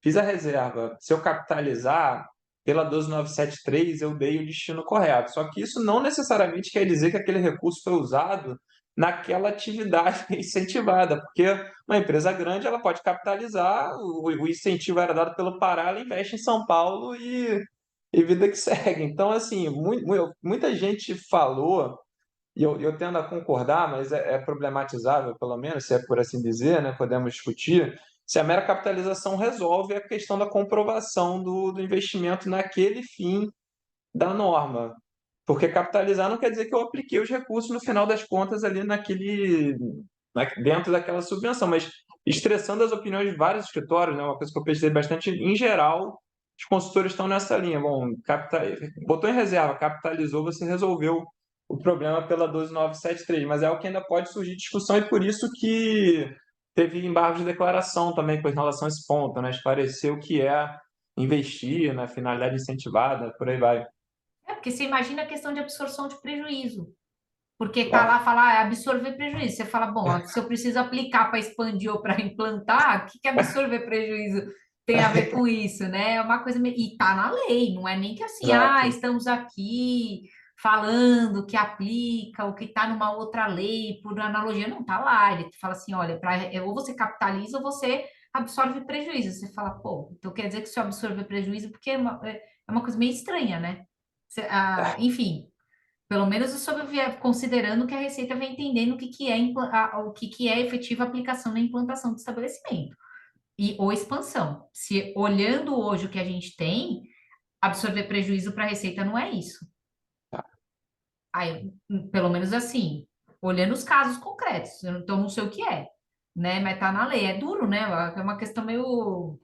Fiz a reserva. Se eu capitalizar pela 12973, eu dei o destino correto. Só que isso não necessariamente quer dizer que aquele recurso foi usado naquela atividade incentivada, porque uma empresa grande ela pode capitalizar, o incentivo era dado pelo Pará, ela investe em São Paulo e vida que segue. Então, assim, muita gente falou, e eu tendo a concordar, mas é problematizável, pelo menos, se é por assim dizer, né? Podemos discutir, se a mera capitalização resolve a questão da comprovação do investimento naquele fim da norma. Porque capitalizar não quer dizer que eu apliquei os recursos no final das contas ali dentro daquela subvenção, mas estressando as opiniões de vários escritórios, né? Uma coisa que eu pesquisei bastante, em geral, os consultores estão nessa linha. Bom, botou em reserva, capitalizou, você resolveu o problema pela 12973, mas é o que ainda pode surgir discussão e por isso que teve embargo de declaração também com relação a esse ponto, né? Esclarecer o que é investir na finalidade incentivada, por aí vai. Porque você imagina a questão de absorção de prejuízo. Porque tá É. lá, fala, absorver prejuízo. Você fala, bom, se eu preciso aplicar para expandir ou para implantar, o que absorver prejuízo tem a ver com isso, né? É uma coisa. E tá na lei, não é nem que assim, Exato. estamos aqui falando que aplica o que está numa outra lei, por analogia. Não, tá lá. Ele fala assim: olha, ou você capitaliza ou você absorve prejuízo. Você fala, pô, então quer dizer que se eu absorver prejuízo, porque é uma coisa meio estranha, né? Enfim. Pelo menos considerando que a Receita vem entendendo o que é efetiva aplicação na implantação do estabelecimento e ou expansão. Se olhando hoje o que a gente tem, absorver prejuízo para a Receita não é isso. Aí, pelo menos assim, olhando os casos concretos, então não sei o que é, né? Mas tá na lei, é duro, né? É uma questão meio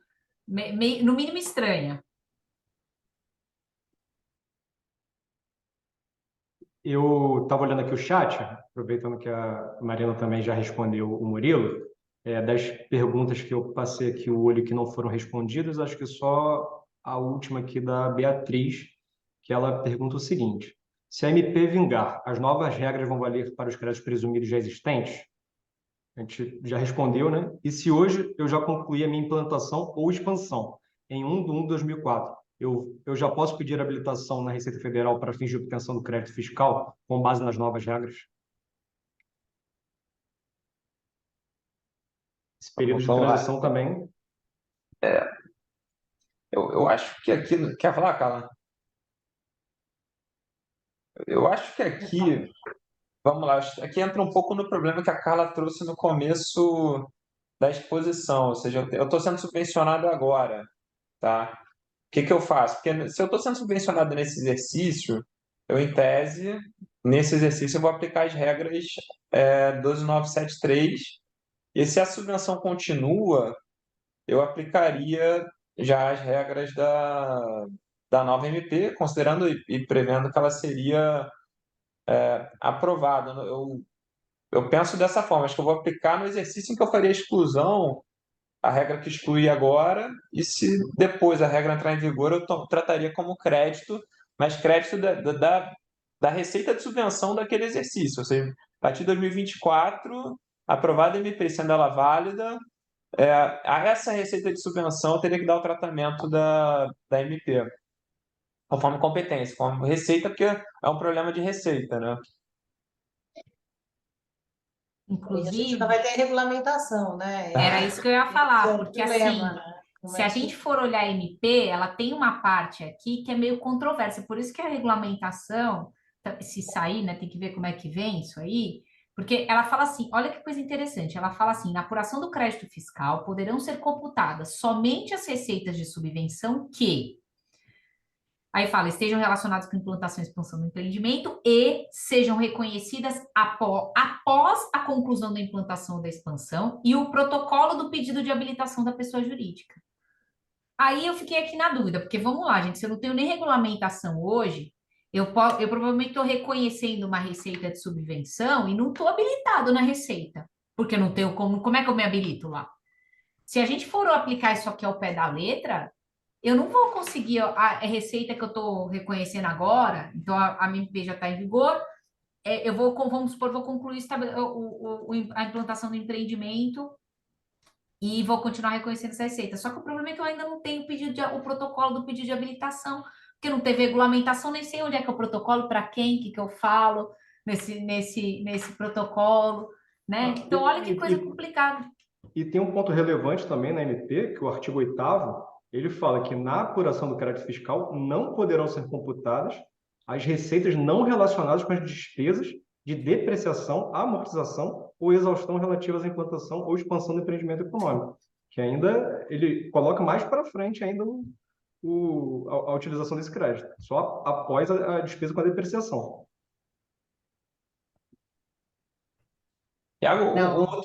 no mínimo estranha. Eu estava olhando aqui o chat, aproveitando que a Marina também já respondeu o Murilo, das perguntas que eu passei aqui o olho que não foram respondidas, acho que só a última aqui da Beatriz, que ela pergunta o seguinte: se a MP vingar, as novas regras vão valer para os créditos presumidos já existentes? A gente já respondeu, né? E se hoje eu já concluí a minha implantação ou expansão em 1 de 2004, eu já posso pedir habilitação na Receita Federal para fins de obtenção do crédito fiscal com base nas novas regras? esse período de Vamos lá. transição também. Eu acho que aqui. Quer falar, Carla? Eu acho que aqui. Vamos lá, aqui entra um pouco no problema que a Carla trouxe no começo da exposição, ou seja, eu estou sendo subvencionado agora, tá? O que que eu faço? Porque se eu estou sendo subvencionado nesse exercício, eu, em tese, nesse exercício, eu vou aplicar as regras 12973, e se a subvenção continua, eu aplicaria já as regras da nova MP, considerando e prevendo que ela seria aprovada. Eu penso dessa forma, acho que eu vou aplicar no exercício em que eu faria a exclusão, a regra que exclui agora, e se depois a regra entrar em vigor, eu trataria como crédito, mas crédito da receita de subvenção daquele exercício. Ou seja, a partir de 2024, aprovada a MP sendo ela válida, a essa receita de subvenção eu teria que dar o tratamento da MP, conforme competência, como receita, porque é um problema de receita, né? E a gente Inclusive, ainda vai ter regulamentação, né? era isso que eu ia Esse é falar, o porque problema, assim, né? Como se é a que... gente for olhar a MP, ela tem uma parte aqui que é meio controversa, por isso que a regulamentação, se sair, né, tem que ver como é que vem isso aí, porque ela fala assim, olha que coisa interessante, ela fala assim, na apuração do crédito fiscal poderão ser computadas somente as receitas de subvenção que aí fala, estejam relacionados com implantação e expansão do empreendimento e sejam reconhecidas após a conclusão da implantação ou da expansão e o protocolo do pedido de habilitação da pessoa jurídica. Aí eu fiquei aqui na dúvida, porque vamos lá, gente, se eu não tenho nem regulamentação hoje, eu provavelmente estou reconhecendo uma receita de subvenção e não estou habilitado na receita, porque eu não tenho como é que eu me habilito lá? Se a gente for aplicar isso aqui ao pé da letra, eu não vou conseguir a receita que eu estou reconhecendo agora, então a minha MP já está em vigor, vamos supor, vou concluir a implantação do empreendimento e vou continuar reconhecendo essa receita. Só que o problema é que eu ainda não tenho o protocolo do pedido de habilitação, porque não teve regulamentação, nem sei onde é que é o protocolo, para quem, que eu falo nesse protocolo, né? Então, olha que coisa complicada. E tem um ponto relevante também na MP, que o artigo 8º, ele fala que na apuração do crédito fiscal não poderão ser computadas as receitas não relacionadas com as despesas de depreciação, amortização ou exaustão relativas à implantação ou expansão do empreendimento econômico, que ainda ele coloca mais para frente ainda a utilização desse crédito, só após a despesa com a depreciação. Tiago, Não.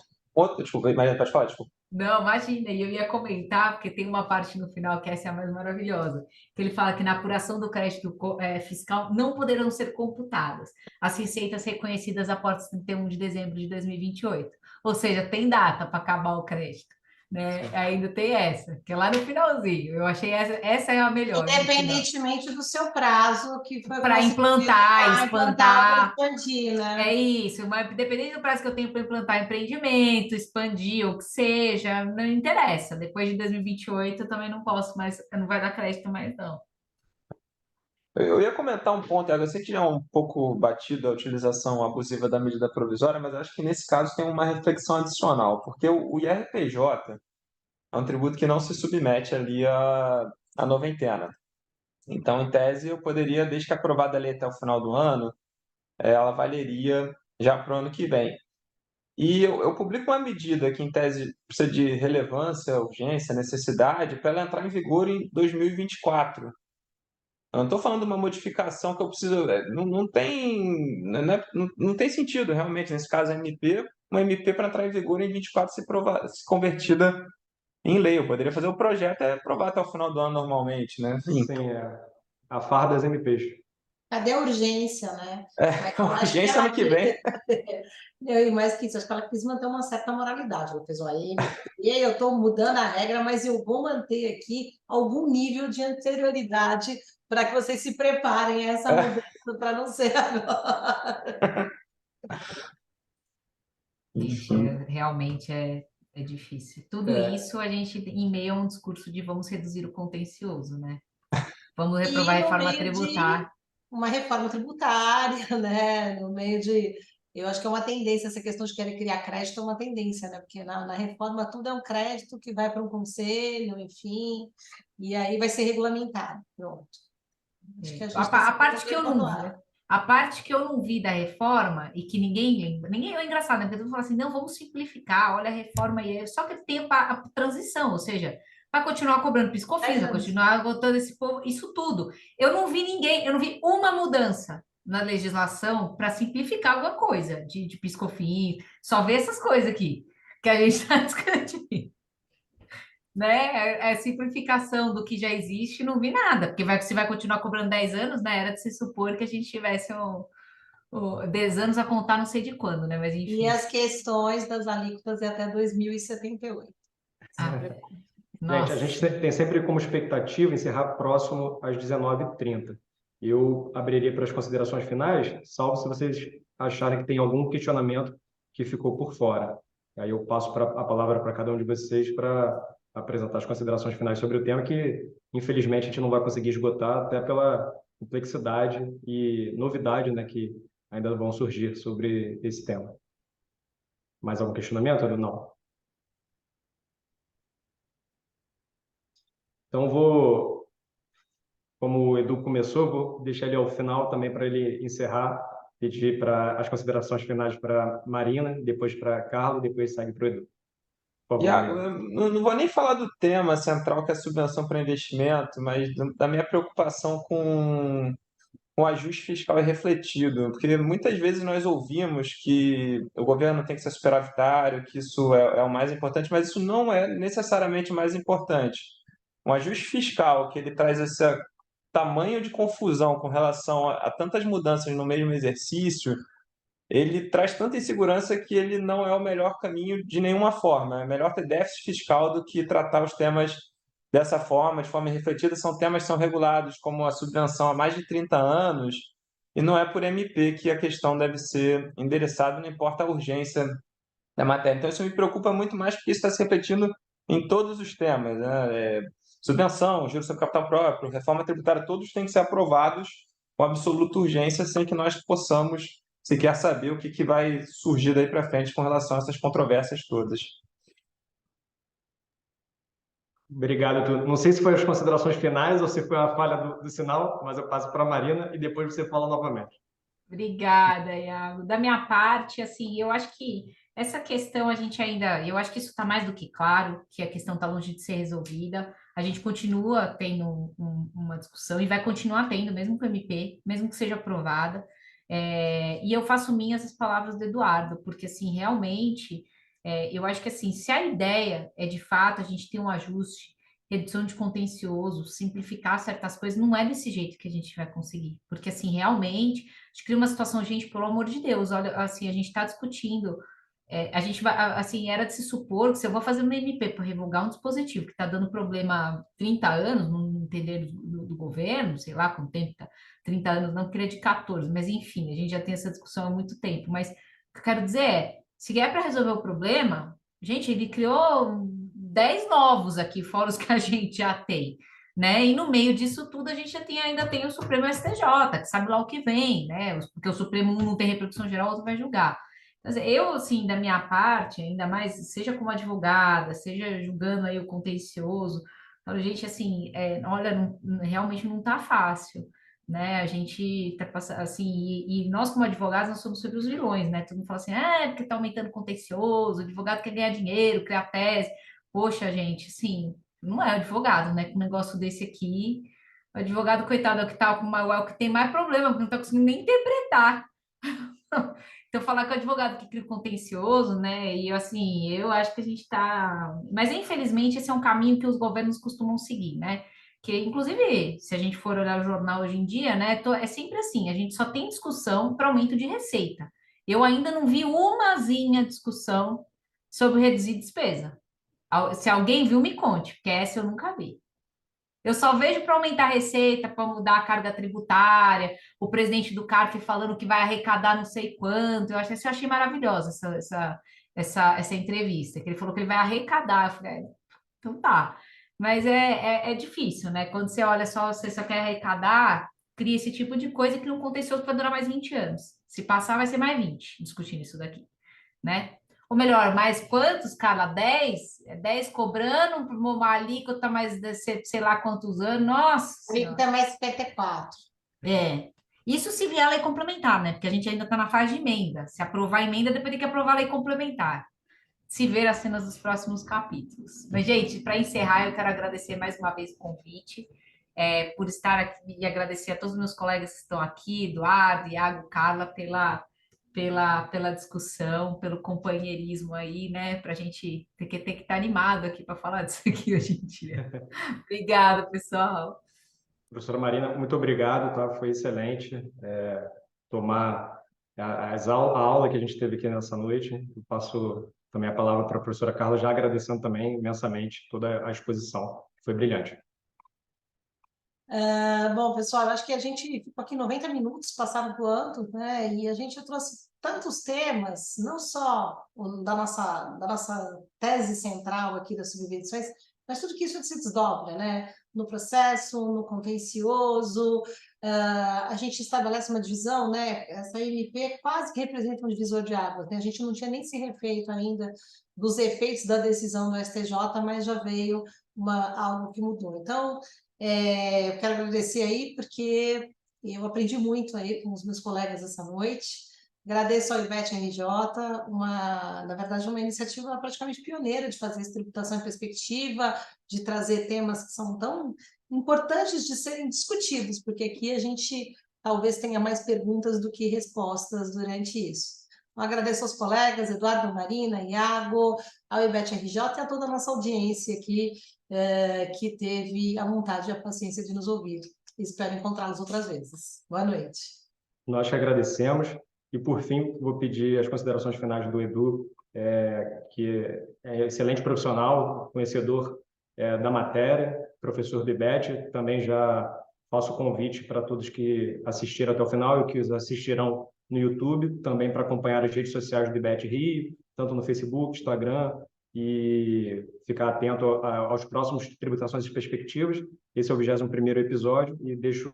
desculpa, Maria, pode falar, desculpa. Não, imagina, e eu ia comentar, porque tem uma parte no final que essa é a mais maravilhosa, que ele fala que na apuração do crédito fiscal não poderão ser computadas as receitas reconhecidas após 31 de dezembro de 2028. Ou seja, tem data para acabar o crédito, né? Ainda tem essa, que é lá no finalzinho. Eu achei essa é a melhor. Independentemente do seu prazo, que foi Para você implantar, para expandir, né? é isso, mas dependendo do prazo que eu tenho para implantar empreendimento, expandir, ou que seja, não interessa. Depois de 2028 eu também não posso mais, não vai dar crédito mais, não. Eu ia comentar um ponto, Tiago, eu sei que é um pouco batido a utilização abusiva da medida provisória, mas eu acho que nesse caso tem uma reflexão adicional, porque o IRPJ é um tributo que não se submete ali à noventena. Então, em tese, eu poderia, desde que aprovada a lei até o final do ano, ela valeria já para o ano que vem. E eu publico uma medida que, em tese, precisa de relevância, urgência, necessidade, para ela entrar em vigor em 2024. Eu não estou falando de uma modificação que eu preciso. Não tem, não tem sentido, realmente, nesse caso, a MP, uma MP para entrar em vigor em 24 se convertida em lei. Eu poderia fazer o projeto e aprovar até o final do ano normalmente, né? Enfim. Sim, a farra das MPs. Cadê a urgência, né? Mas eu acho que Urgência ela ano que vem. E mais que isso, acho que ela quis manter uma certa moralidade. Ela fez, olha, eu estou mudando a regra, mas eu vou manter aqui algum nível de anterioridade para que vocês se preparem a essa mudança para não ser agora. Realmente é difícil. Tudo isso a gente, em meio a um discurso de vamos reduzir o contencioso, né? Vamos reprovar a E no reforma meio de tributária. uma reforma tributária, né? No meio de Eu acho que é uma tendência, essa questão de querer criar crédito é uma tendência, né? Porque na reforma tudo é um crédito que vai para um conselho, enfim, e aí vai ser regulamentado. Pronto. Acho que a gente está A se parte que eu não vi, claro. a parte que eu não vi da reforma e que ninguém lembra, ninguém é engraçado, né? Porque todo mundo fala assim, não, vamos simplificar, olha a reforma aí, só que tem a transição, ou seja, vai continuar cobrando PIS/COFINS, 10 vai anos. continuar botando esse povo, isso tudo. Eu não vi ninguém, eu não vi uma mudança na legislação para simplificar alguma coisa de PIS/COFINS, só ver essas coisas aqui que a gente está discutindo, né? É simplificação do que já existe, não vi nada, porque se vai continuar cobrando 10 anos, né? Era de se supor que a gente tivesse 10 anos a contar, não sei de quando, né? Mas E enfim. as questões das alíquotas é até 2078. Ah, Gente, a gente nossa, tem sempre como expectativa encerrar próximo às 19h30. Eu abriria para as considerações finais, salvo se vocês acharem que tem algum questionamento que ficou por fora. Aí eu passo a palavra para cada um de vocês para apresentar as considerações finais sobre o tema, que infelizmente a gente não vai conseguir esgotar, até pela complexidade e novidade, né, que ainda vão surgir sobre esse tema. Mais algum questionamento? Não. Então, como o Edu começou, vou deixar ele ao final também para ele encerrar, pedir para as considerações finais para Marina, depois para Carlos, depois segue para o Edu. Por favor, Iago, Marina. eu não vou nem falar do tema central, que é a subvenção para investimento, mas da minha preocupação com o ajuste fiscal refletido, porque muitas vezes nós ouvimos que o governo tem que ser superavitário, que isso é o mais importante, mas isso não é necessariamente o mais importante. Um ajuste fiscal que ele traz esse tamanho de confusão com relação a tantas mudanças no mesmo exercício, ele traz tanta insegurança que ele não é o melhor caminho de nenhuma forma. É melhor ter déficit fiscal do que tratar os temas dessa forma, de forma refletida. São temas que são regulados como a subvenção há mais de 30 anos, e não é por MP que a questão deve ser endereçada, não importa a urgência da matéria. Então, isso me preocupa muito mais porque isso está se repetindo em todos os temas, né? Subvenção, juros sobre capital próprio, reforma tributária, todos têm que ser aprovados com absoluta urgência, sem que nós possamos sequer saber o que vai surgir daí para frente com relação a essas controvérsias todas. Obrigado, Edu. Não sei se foi as considerações finais ou se foi a falha do sinal, mas eu passo para a Marina e depois você fala novamente. obrigada, Iago. Da minha parte, assim, eu acho que essa questão a gente ainda, eu acho que isso está mais do que claro, que a questão está longe de ser resolvida. A gente continua tendo uma discussão e vai continuar tendo, mesmo com o MP, mesmo que seja aprovada. E eu faço minhas as palavras do Eduardo, porque, assim, realmente, eu acho que, assim, se a ideia é, de fato, a gente ter um ajuste, redução de contencioso, simplificar certas coisas, não é desse jeito que a gente vai conseguir. Porque, assim, realmente a gente cria uma situação, gente, pelo amor de Deus, olha, assim, a gente está discutindo, a gente vai, assim, era de se supor que se eu vou fazer uma MP para revogar um dispositivo que está dando problema há 30 anos, no entender do governo, sei lá quanto tempo, 30 anos, não queria de 14, mas enfim, a gente já tem essa discussão há muito tempo, mas o que eu quero dizer é, se é para resolver o problema, gente, ele criou 10 novos aqui, fora os que a gente já tem, né? E no meio disso tudo a gente já tem, ainda tem o Supremo STJ, que sabe lá o que vem, né? Porque o Supremo não tem repercussão geral, o outro vai julgar. Mas eu, assim, da minha parte, ainda mais, seja como advogada, seja julgando aí o contencioso, falo, gente, assim, olha, realmente não tá fácil, né? A gente tá passando, assim, e nós como advogados, nós somos sobre os vilões, né? Todo mundo fala assim, porque tá aumentando o contencioso, o advogado quer ganhar dinheiro, criar tese. Poxa, gente, sim, não é advogado, né? Com um negócio desse aqui, o advogado, coitado, é o que tá com é o que tem mais problema, porque não tá conseguindo nem interpretar. Então, falar com o advogado que cria o contencioso, né? E assim, eu acho que a gente está. Mas infelizmente, esse é um caminho que os governos costumam seguir, né? Que, inclusive, se a gente for olhar o jornal hoje em dia, né? É sempre assim, a gente só tem discussão para aumento de receita. Eu ainda não vi umazinha discussão sobre reduzir despesa. Se alguém viu, me conte, porque essa eu nunca vi. Eu só vejo para aumentar a receita, para mudar a carga tributária, o presidente do CARF falando que vai arrecadar não sei quanto. Eu achei maravilhosa essa entrevista, que ele falou que ele vai arrecadar. Eu falei, então tá. Mas é difícil, né? Quando você olha só, você só quer arrecadar, cria esse tipo de coisa e cria um contencioso que vai durar mais 20 anos. Se passar, vai ser mais 20 discutindo isso daqui, né? Ou melhor, mais quantos, Carla? 10? É 10 cobrando uma alíquota mais de sei lá quantos anos? Nossa Senhora. Tem mais 54. É. Isso se vier a lei complementar, né? Porque a gente ainda está na fase de emenda. Se aprovar a emenda, depois tem que aprovar a lei complementar. Se ver as cenas dos próximos capítulos. Mas, gente, para encerrar, eu quero agradecer mais uma vez o convite, por estar aqui e agradecer a todos os meus colegas que estão aqui, Eduardo, Iago, Carla, pela discussão, pelo companheirismo aí, né? Para a gente ter que estar animado aqui para falar disso aqui hoje em dia. Obrigada, pessoal. Professora Marina, muito obrigado, tá? Foi excelente tomar a aula que a gente teve aqui nessa noite. Eu passo também a palavra para a professora Carla, já agradecendo também imensamente toda a exposição. Foi brilhante. Bom, pessoal, eu acho que a gente ficou aqui 90 minutos, passaram voando, né? E a gente trouxe tantos temas, não só da nossa tese central aqui das subvenções, mas tudo que isso se desdobra, né? No processo, no contencioso, a gente estabelece uma divisão, né? Essa MP quase que representa um divisor de águas, né? A gente não tinha nem se refeito ainda dos efeitos da decisão do STJ, mas já veio algo que mudou. Então, eu quero agradecer aí, porque eu aprendi muito aí com os meus colegas essa noite. Agradeço ao IBET RJ, na verdade, uma iniciativa praticamente pioneira de fazer essa tributação em perspectiva, de trazer temas que são tão importantes de serem discutidos, porque aqui a gente talvez tenha mais perguntas do que respostas durante isso. Então, agradeço aos colegas, Eduardo, Marina, Iago, ao IBET RJ e a toda a nossa audiência aqui, que teve a vontade e a paciência de nos ouvir. Espero encontrá-los outras vezes. Boa noite. Nós que agradecemos. E, por fim, vou pedir as considerações finais do Edu, que é excelente profissional, conhecedor da matéria, professor do IBET. Também já faço o convite para todos que assistiram até o final e que os assistirão no YouTube, também para acompanhar as redes sociais do IBET Rio, tanto no Facebook, Instagram, e ficar atento aos próximos Tributações e Perspectivas. Esse é o 21º episódio e deixo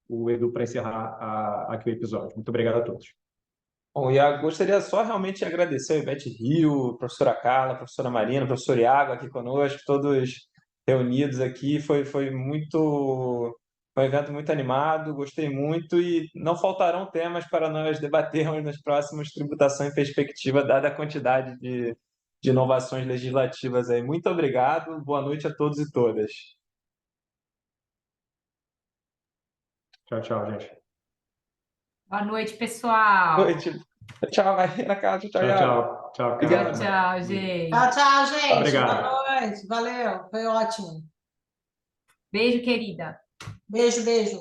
o Edu para encerrar aqui o episódio. Muito obrigado a todos. Bom, Iago, gostaria só realmente de agradecer ao IBET Rio, a professora Carla, a professora Marina, o professor Iago aqui conosco, todos reunidos aqui. Foi um evento muito animado, gostei muito e não faltarão temas para nós debatermos nos próximos Tributação em Perspectiva, dada a quantidade de inovações legislativas aí. Muito obrigado, boa noite a todos e todas. Tchau, tchau, gente. Boa noite, pessoal. Boa noite. Tchau, Marina, Carla. Tchau, Iago. Tchau, tchau. Obrigado. Tchau, gente. Tchau, gente. Obrigado. Boa noite. Valeu. Foi ótimo. Beijo, querida. Beijo, beijo.